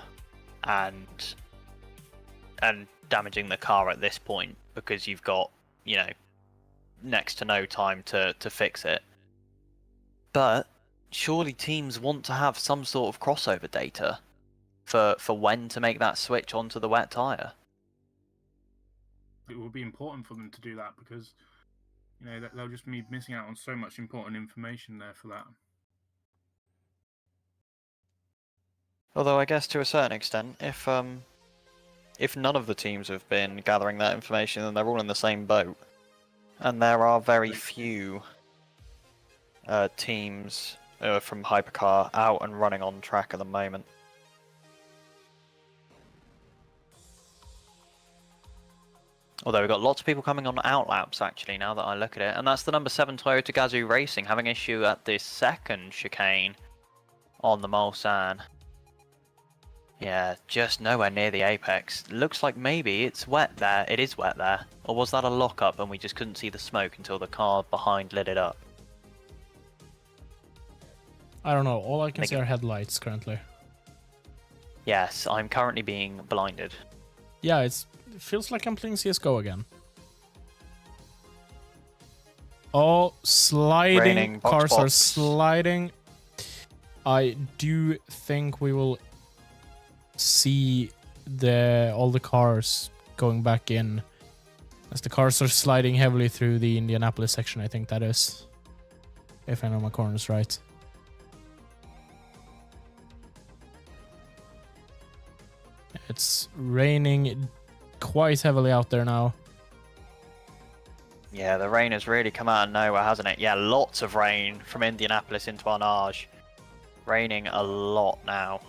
and damaging the car at this point, because you've got, you know, next to no time to fix it. But surely teams want to have some sort of crossover data for when to make that switch onto the wet tyre. It will be important for them to do that because, you know, they'll just be missing out on so much important information there for that. Although I guess to a certain extent, if none of the teams have been gathering that information, then they're all in the same boat. And there are very few teams from Hypercar out and running on track at the moment. Although we've got lots of people coming on outlaps actually now that I look at it. And that's the number 7 Toyota Gazoo Racing having issue at the second chicane on the Mulsanne. Yeah, just nowhere near the apex. Looks like maybe it's wet there. It is wet there. Or was that a lockup and we just couldn't see the smoke until the car behind lit it up? I don't know. All I can see are headlights currently. Yes, I'm currently being blinded. Yeah, it feels like I'm playing CSGO again. Oh, sliding. Raining, box, Cars are box. sliding. I do think we will see all the cars going back in as the cars are sliding heavily through the Indianapolis section. I think that is, if I know my corners right. It's raining quite heavily out there now. Yeah, the rain has really come out of nowhere, hasn't it? Yeah, lots of rain from Indianapolis into Arnage. Raining a lot now.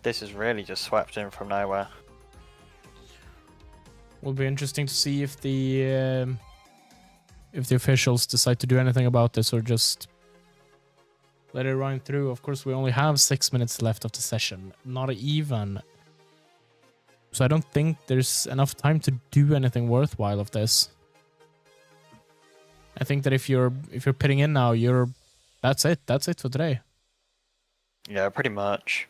This is really just swept in from nowhere. Will be interesting to see if the officials decide to do anything about this or just let it run through. Of course, we only have 6 minutes left of the session. Not even. So I don't think there's enough time to do anything worthwhile of this. I think that if you're pitting in now, that's it. That's it for today. Yeah, pretty much.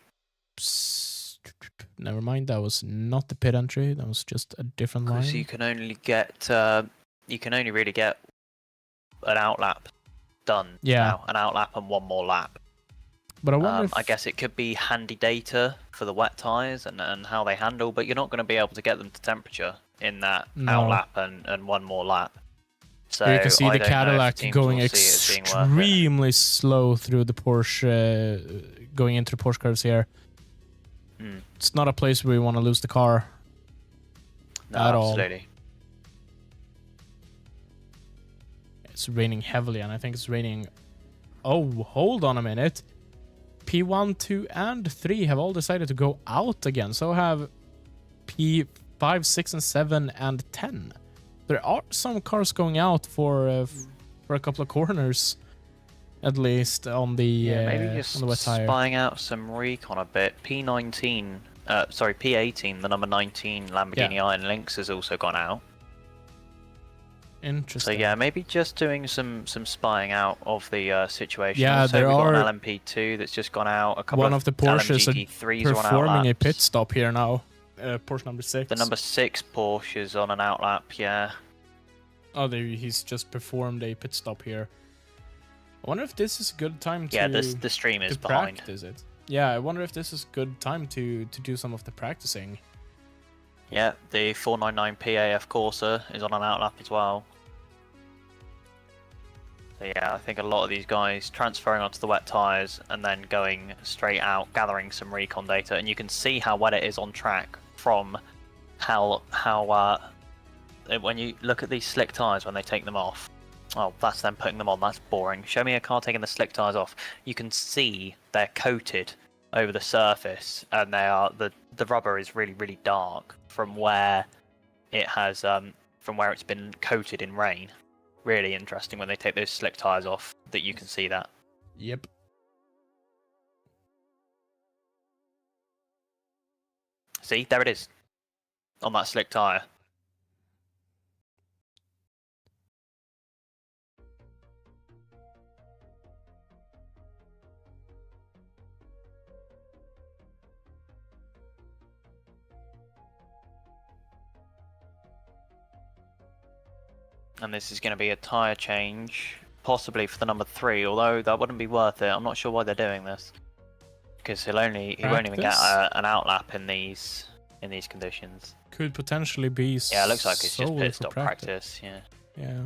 Never mind, that was not the pit entry. That was just a different line. Because you can only really get an outlap done. Yeah. Now, an outlap and one more lap. But I wonder if... I guess it could be handy data for the wet tyres and how they handle, but you're not going to be able to get them to temperature in that outlap and one more lap. So you can see I the don't know if Cadillac teams going will see it as being worth it. extremely slow through the Porsche, going into the Porsche curves here. It's not a place where you want to lose the car. No, at absolutely. all. It's raining heavily, and I think it's raining... Oh, hold on a minute. P1, 2, and 3 have all decided to go out again. So have P5, 6, and 7, and 10. There are some cars going out for a couple of corners, at least on the maybe just on the wet tire. spying out some recon a bit. P18, P18, the number 19 Lamborghini Iron Lynx has also gone out. Interesting. So yeah, maybe just doing some spying out of the situation. Yeah, also, there we've got are an LMP2 that's just gone out. A couple one of the Porsches LMGT3s are are on performing a outlaps. pit stop here now. Porsche number 6. The number 6 Porsche is on an outlap. Yeah. Oh, he's just performed a pit stop here. I wonder if this is a good time to... Yeah, the stream is to behind. practice it. Yeah, I wonder if this is a good time to do some of the practicing. Yeah, the 499 PAF Corsa is on an outlap as well. So yeah, I think a lot of these guys transferring onto the wet tyres and then going straight out, gathering some recon data, and you can see how wet it is on track from how when you look at these slick tyres when they take them off. Oh, that's them putting them on. That's boring. Show me a car taking the slick tyres off. You can see they're coated over the surface, and the rubber is really, really dark from where it has from where it's been coated in rain. Really interesting when they take those slick tyres off that you can see that. Yep. See, there it is on that slick tyre. And this is going to be a tyre change, possibly for the number 3, although that wouldn't be worth it. I'm not sure why they're doing this, because he won't even get an outlap in these conditions. Could potentially be. Yeah, it looks like it's just solely pit for stop practice. Yeah. Yeah.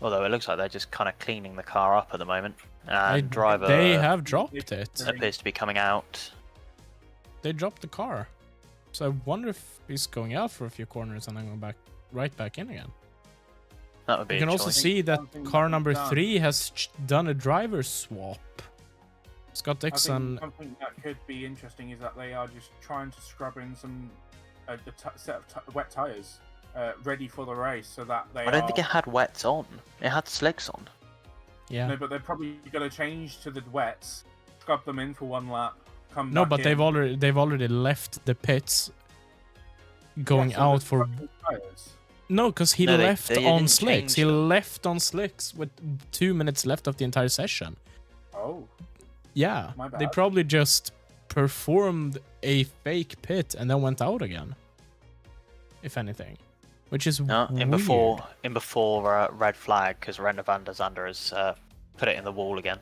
Although it looks like they're just kind of cleaning the car up at the moment. And driver They have dropped it. appears to be coming out. They dropped the car. So I wonder if he's going out for a few corners and then going right back in again. That would be. You can a also choice. see that car number done. 3 has done a driver swap. Scott I think Dixon. something that could be interesting is that they are just trying to scrub in some set of wet tyres ready for the race, so that they. I don't think it had wets on. It had slicks on. Yeah. No, but they're probably going to change to the wets, scrub them in for one lap, come No, back but in. they've already left the pits, going Yeah, so out they're for. scrubbing tyres. No, because he No, left they on didn't slicks. change He them. left on slicks with 2 minutes left of the entire session. Oh, Yeah, My they bad. probably just performed a fake pit and then went out again. If anything, which is No, in weird. before red flag, because Renda van der Zander has put it in the wall again.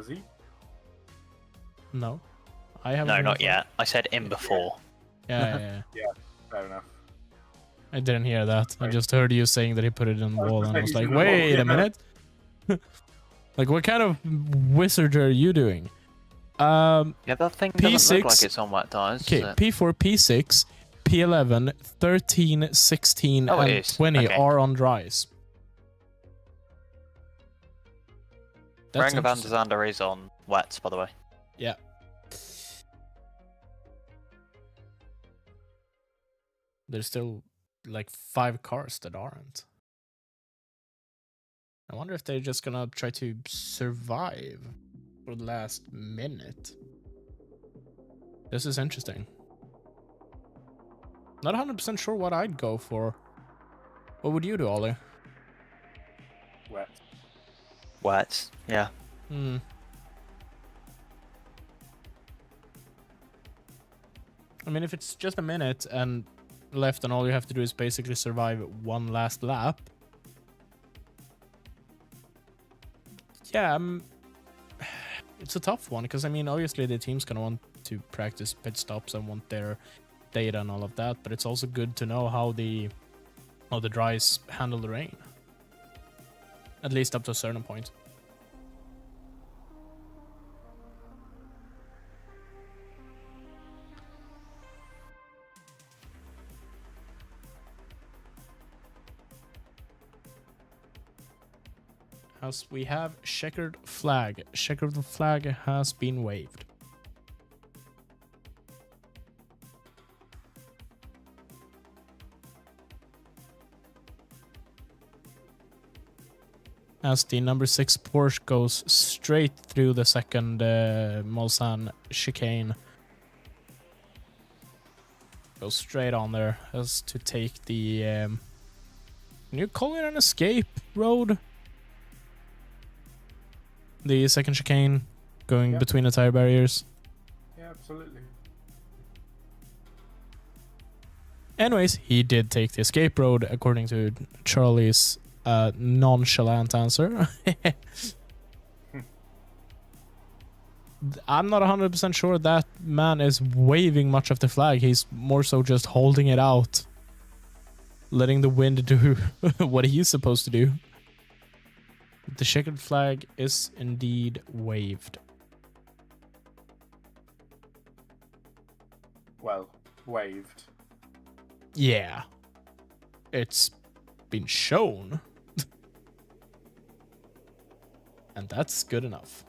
Has he? No, I haven't. No, heard not of yet. I said in before. Yeah. Fair enough. I didn't hear that. I Right. just heard you saying that he put it in the I was wall, gonna and I say was he's like, in the wall, wait yeah. a minute. Like, what kind of wizard are you doing? Yeah, that thing doesn't look P6. like it's on wet tires. Okay, Does it? P4, P6, P11, 13, 16, Oh, it and is. 20 Okay. are on dries. That's Renger van der interesting. Zande is on wets, by the way. Yeah. There's still like 5 cars that aren't. I wonder if they're just gonna try to survive for the last minute. This is interesting. Not 100% sure what I'd go for. What would you do, Ollie? Wet. Wets, yeah. I mean, if it's just a minute and left and all you have to do is basically survive one last lap. Yeah, it's a tough one because, I mean, obviously the team's going to want to practice pit stops and want their data and all of that, but it's also good to know how the dries handle the rain. At least up to a certain point. As we have checkered flag. Checkered flag has been waved. As the number 6 Porsche goes straight through the second Mulsanne chicane. Goes straight on there as to take the... can you call it an escape road? The second chicane going Yep. between the tire barriers. Yeah, absolutely. Anyways, he did take the escape road according to Charlie's nonchalant answer. I'm not 100% sure that man is waving much of the flag. He's more so just holding it out. Letting the wind do what he's supposed to do. The checkered flag is indeed waved. Well, waved. Yeah. It's been shown. And that's good enough.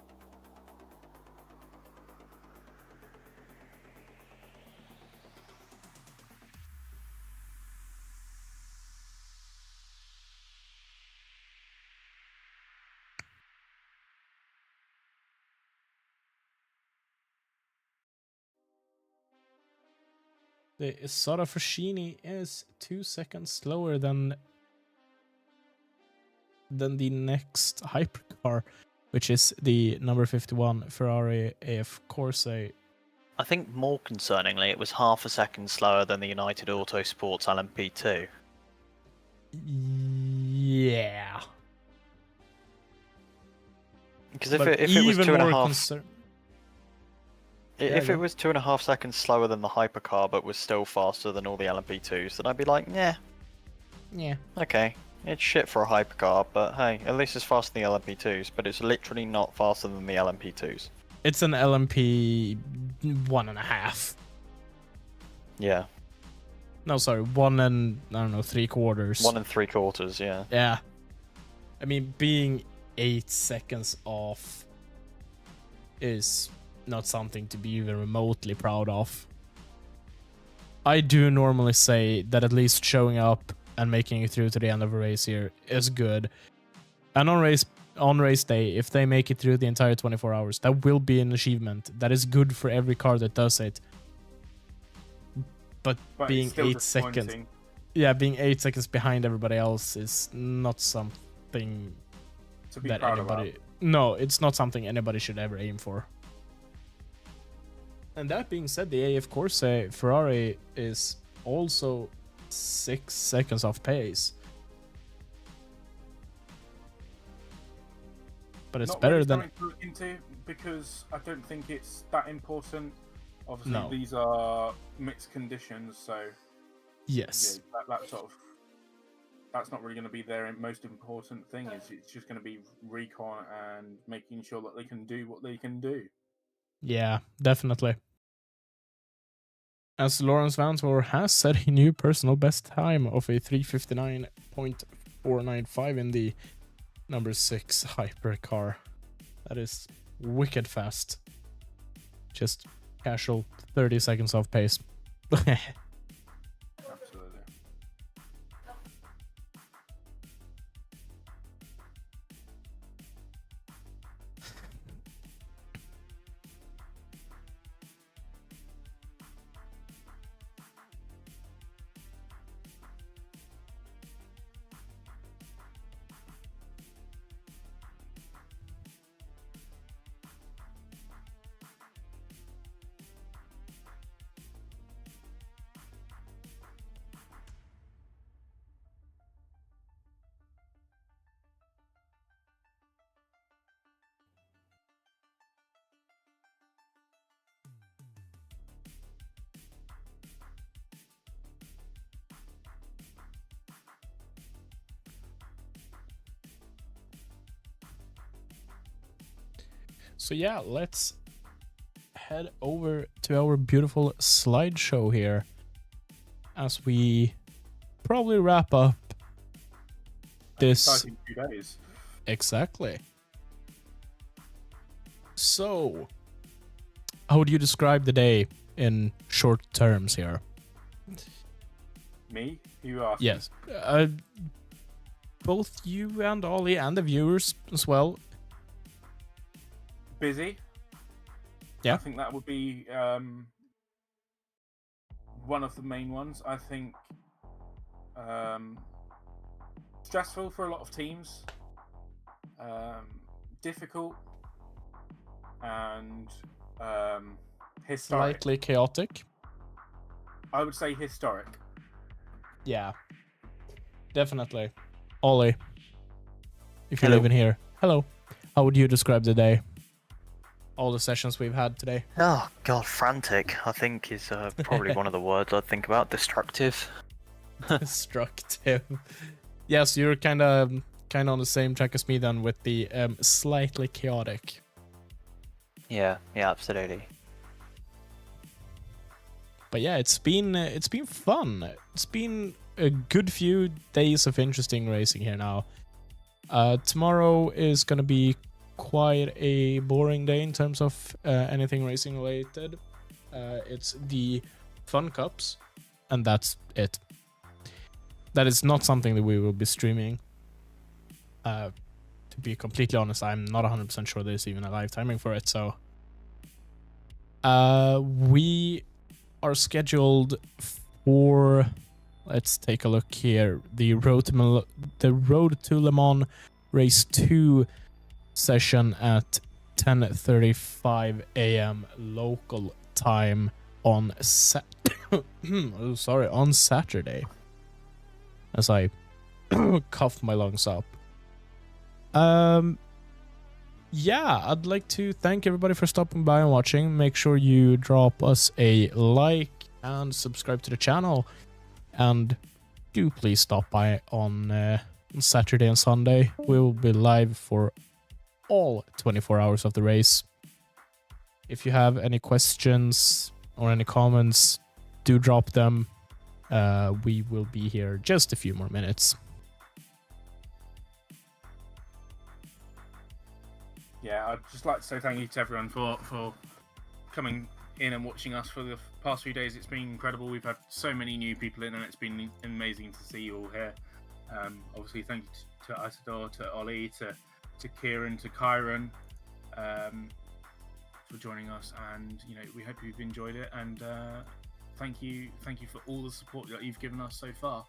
The Isidor Frascini is 2 seconds slower than the next hypercar, which is the number 51 Ferrari AF Corse. I think more concerningly, it was half a second slower than the United Autosports LMP2. Yeah. Because if But it was even 2.5 more concern- if Yeah, it was 2.5 seconds slower than the hypercar, but was still faster than all the LMP2s, then I'd be like, yeah, Yeah. okay, it's shit for a hypercar, but hey, at least it's faster than the LMP2s. But it's literally not faster than the LMP2s. It's an LMP 1.5. Yeah, No, sorry, 1 and, I don't know, 3/4. 1 3/4. Yeah. Yeah. I mean, being 8 seconds off is not something to be even remotely proud of. I do normally say that at least showing up and making it through to the end of a race here is good. And on race day, if they make it through the entire 24 hours, that will be an achievement. That is good for every car that does it. But But being it's still 8 seconds, disappointing. yeah, being 8 seconds behind everybody else is not something To be that proud anybody. about. No, it's not something anybody should ever aim for. And that being said, the AF Corse Ferrari is also 6 seconds off pace. But it's Not better really than. something to look into, because I don't think it's that important. Obviously, No. these are mixed conditions, so Yes. that's not really going to be their most important thing. It's just going to be recon and making sure that they can do what they can do. Yeah, definitely. As Lawrence Vansor has set a new personal best time of a 3:59.495 in the number 6 hypercar. That is wicked fast. Just casual 30 seconds off pace. Absolutely. So yeah, let's head over to our beautiful slideshow here as we probably wrap up this. Exciting 2 days. Exactly. So, how would you describe the day in short terms here? Me? You are. Yes. Both you and Ollie and the viewers as well. Busy. Yeah. I think that would be one of the main ones. I think stressful for a lot of teams, difficult, and historic. Slightly chaotic. I would say historic. Yeah. Definitely. Ollie, if you're Hello. even here. Hello. How would you describe the day? All the sessions we've had today. Oh god, frantic. I think is probably one of the words I'd think about. Destructive. Destructive. Yes, you're kind of on the same track as me then with the slightly chaotic. Yeah, absolutely. But yeah, it's been fun. It's been a good few days of interesting racing here now. Tomorrow is gonna be quite a boring day in terms of anything racing related. It's the Fun Cups, and that's it. That is not something that we will be streaming. To be completely honest, I'm not 100% sure there's even a live timing for it. So we are scheduled for, let's take a look here, the Road to Le Mans Race 2 session at 10:35 a.m. local time on on Saturday. As I coughed my lungs up. Yeah, I'd like to thank everybody for stopping by and watching. Make sure you drop us a like and subscribe to the channel. And do please stop by on Saturday and Sunday. We will be live for all 24 hours of the race. If you have any questions or any comments, do drop them. We will be here just a few more minutes. Yeah, I'd just like to say thank you to everyone for coming in and watching us for the past few days. It's been incredible. We've had so many new people in, and it's been amazing to see you all here. Obviously, thank you to Isidor, to Ollie, to Kieran, to Kyron, for joining us. And we hope you've enjoyed it. And thank you for all the support that you've given us so far.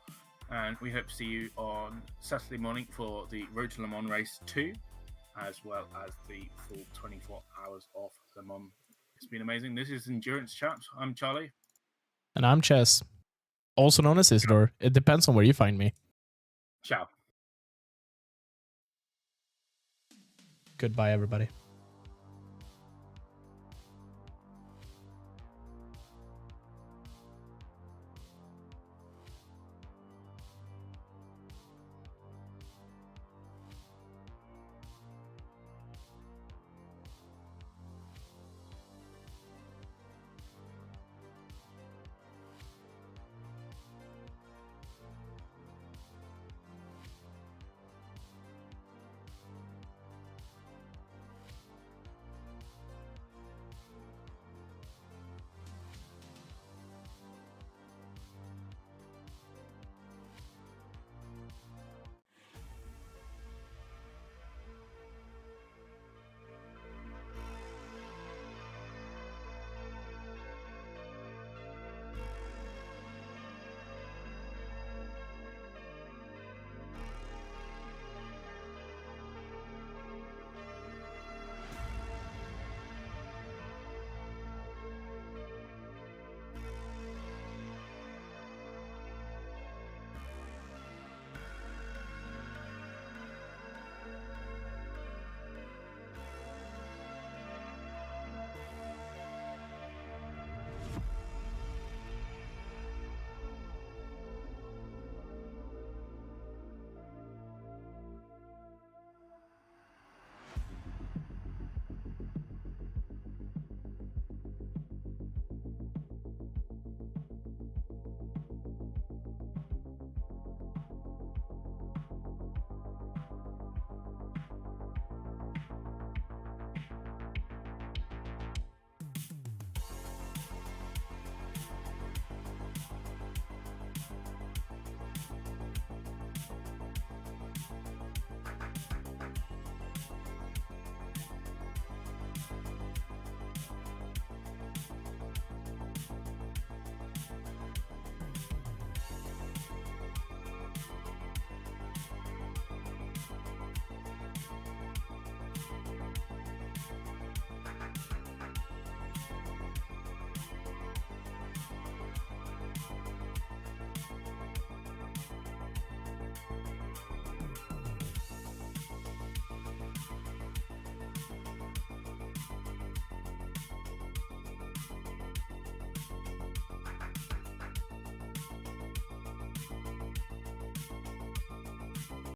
And we hope to see you on Saturday morning for the Road to Le Mans Race 2. As well as the full 24 hours of Le Mans. It's been amazing. This is Endurance Chaps. I'm Charlie. And I'm Chess, also known as Isidor. It depends on where you find me. Ciao. Goodbye, everybody.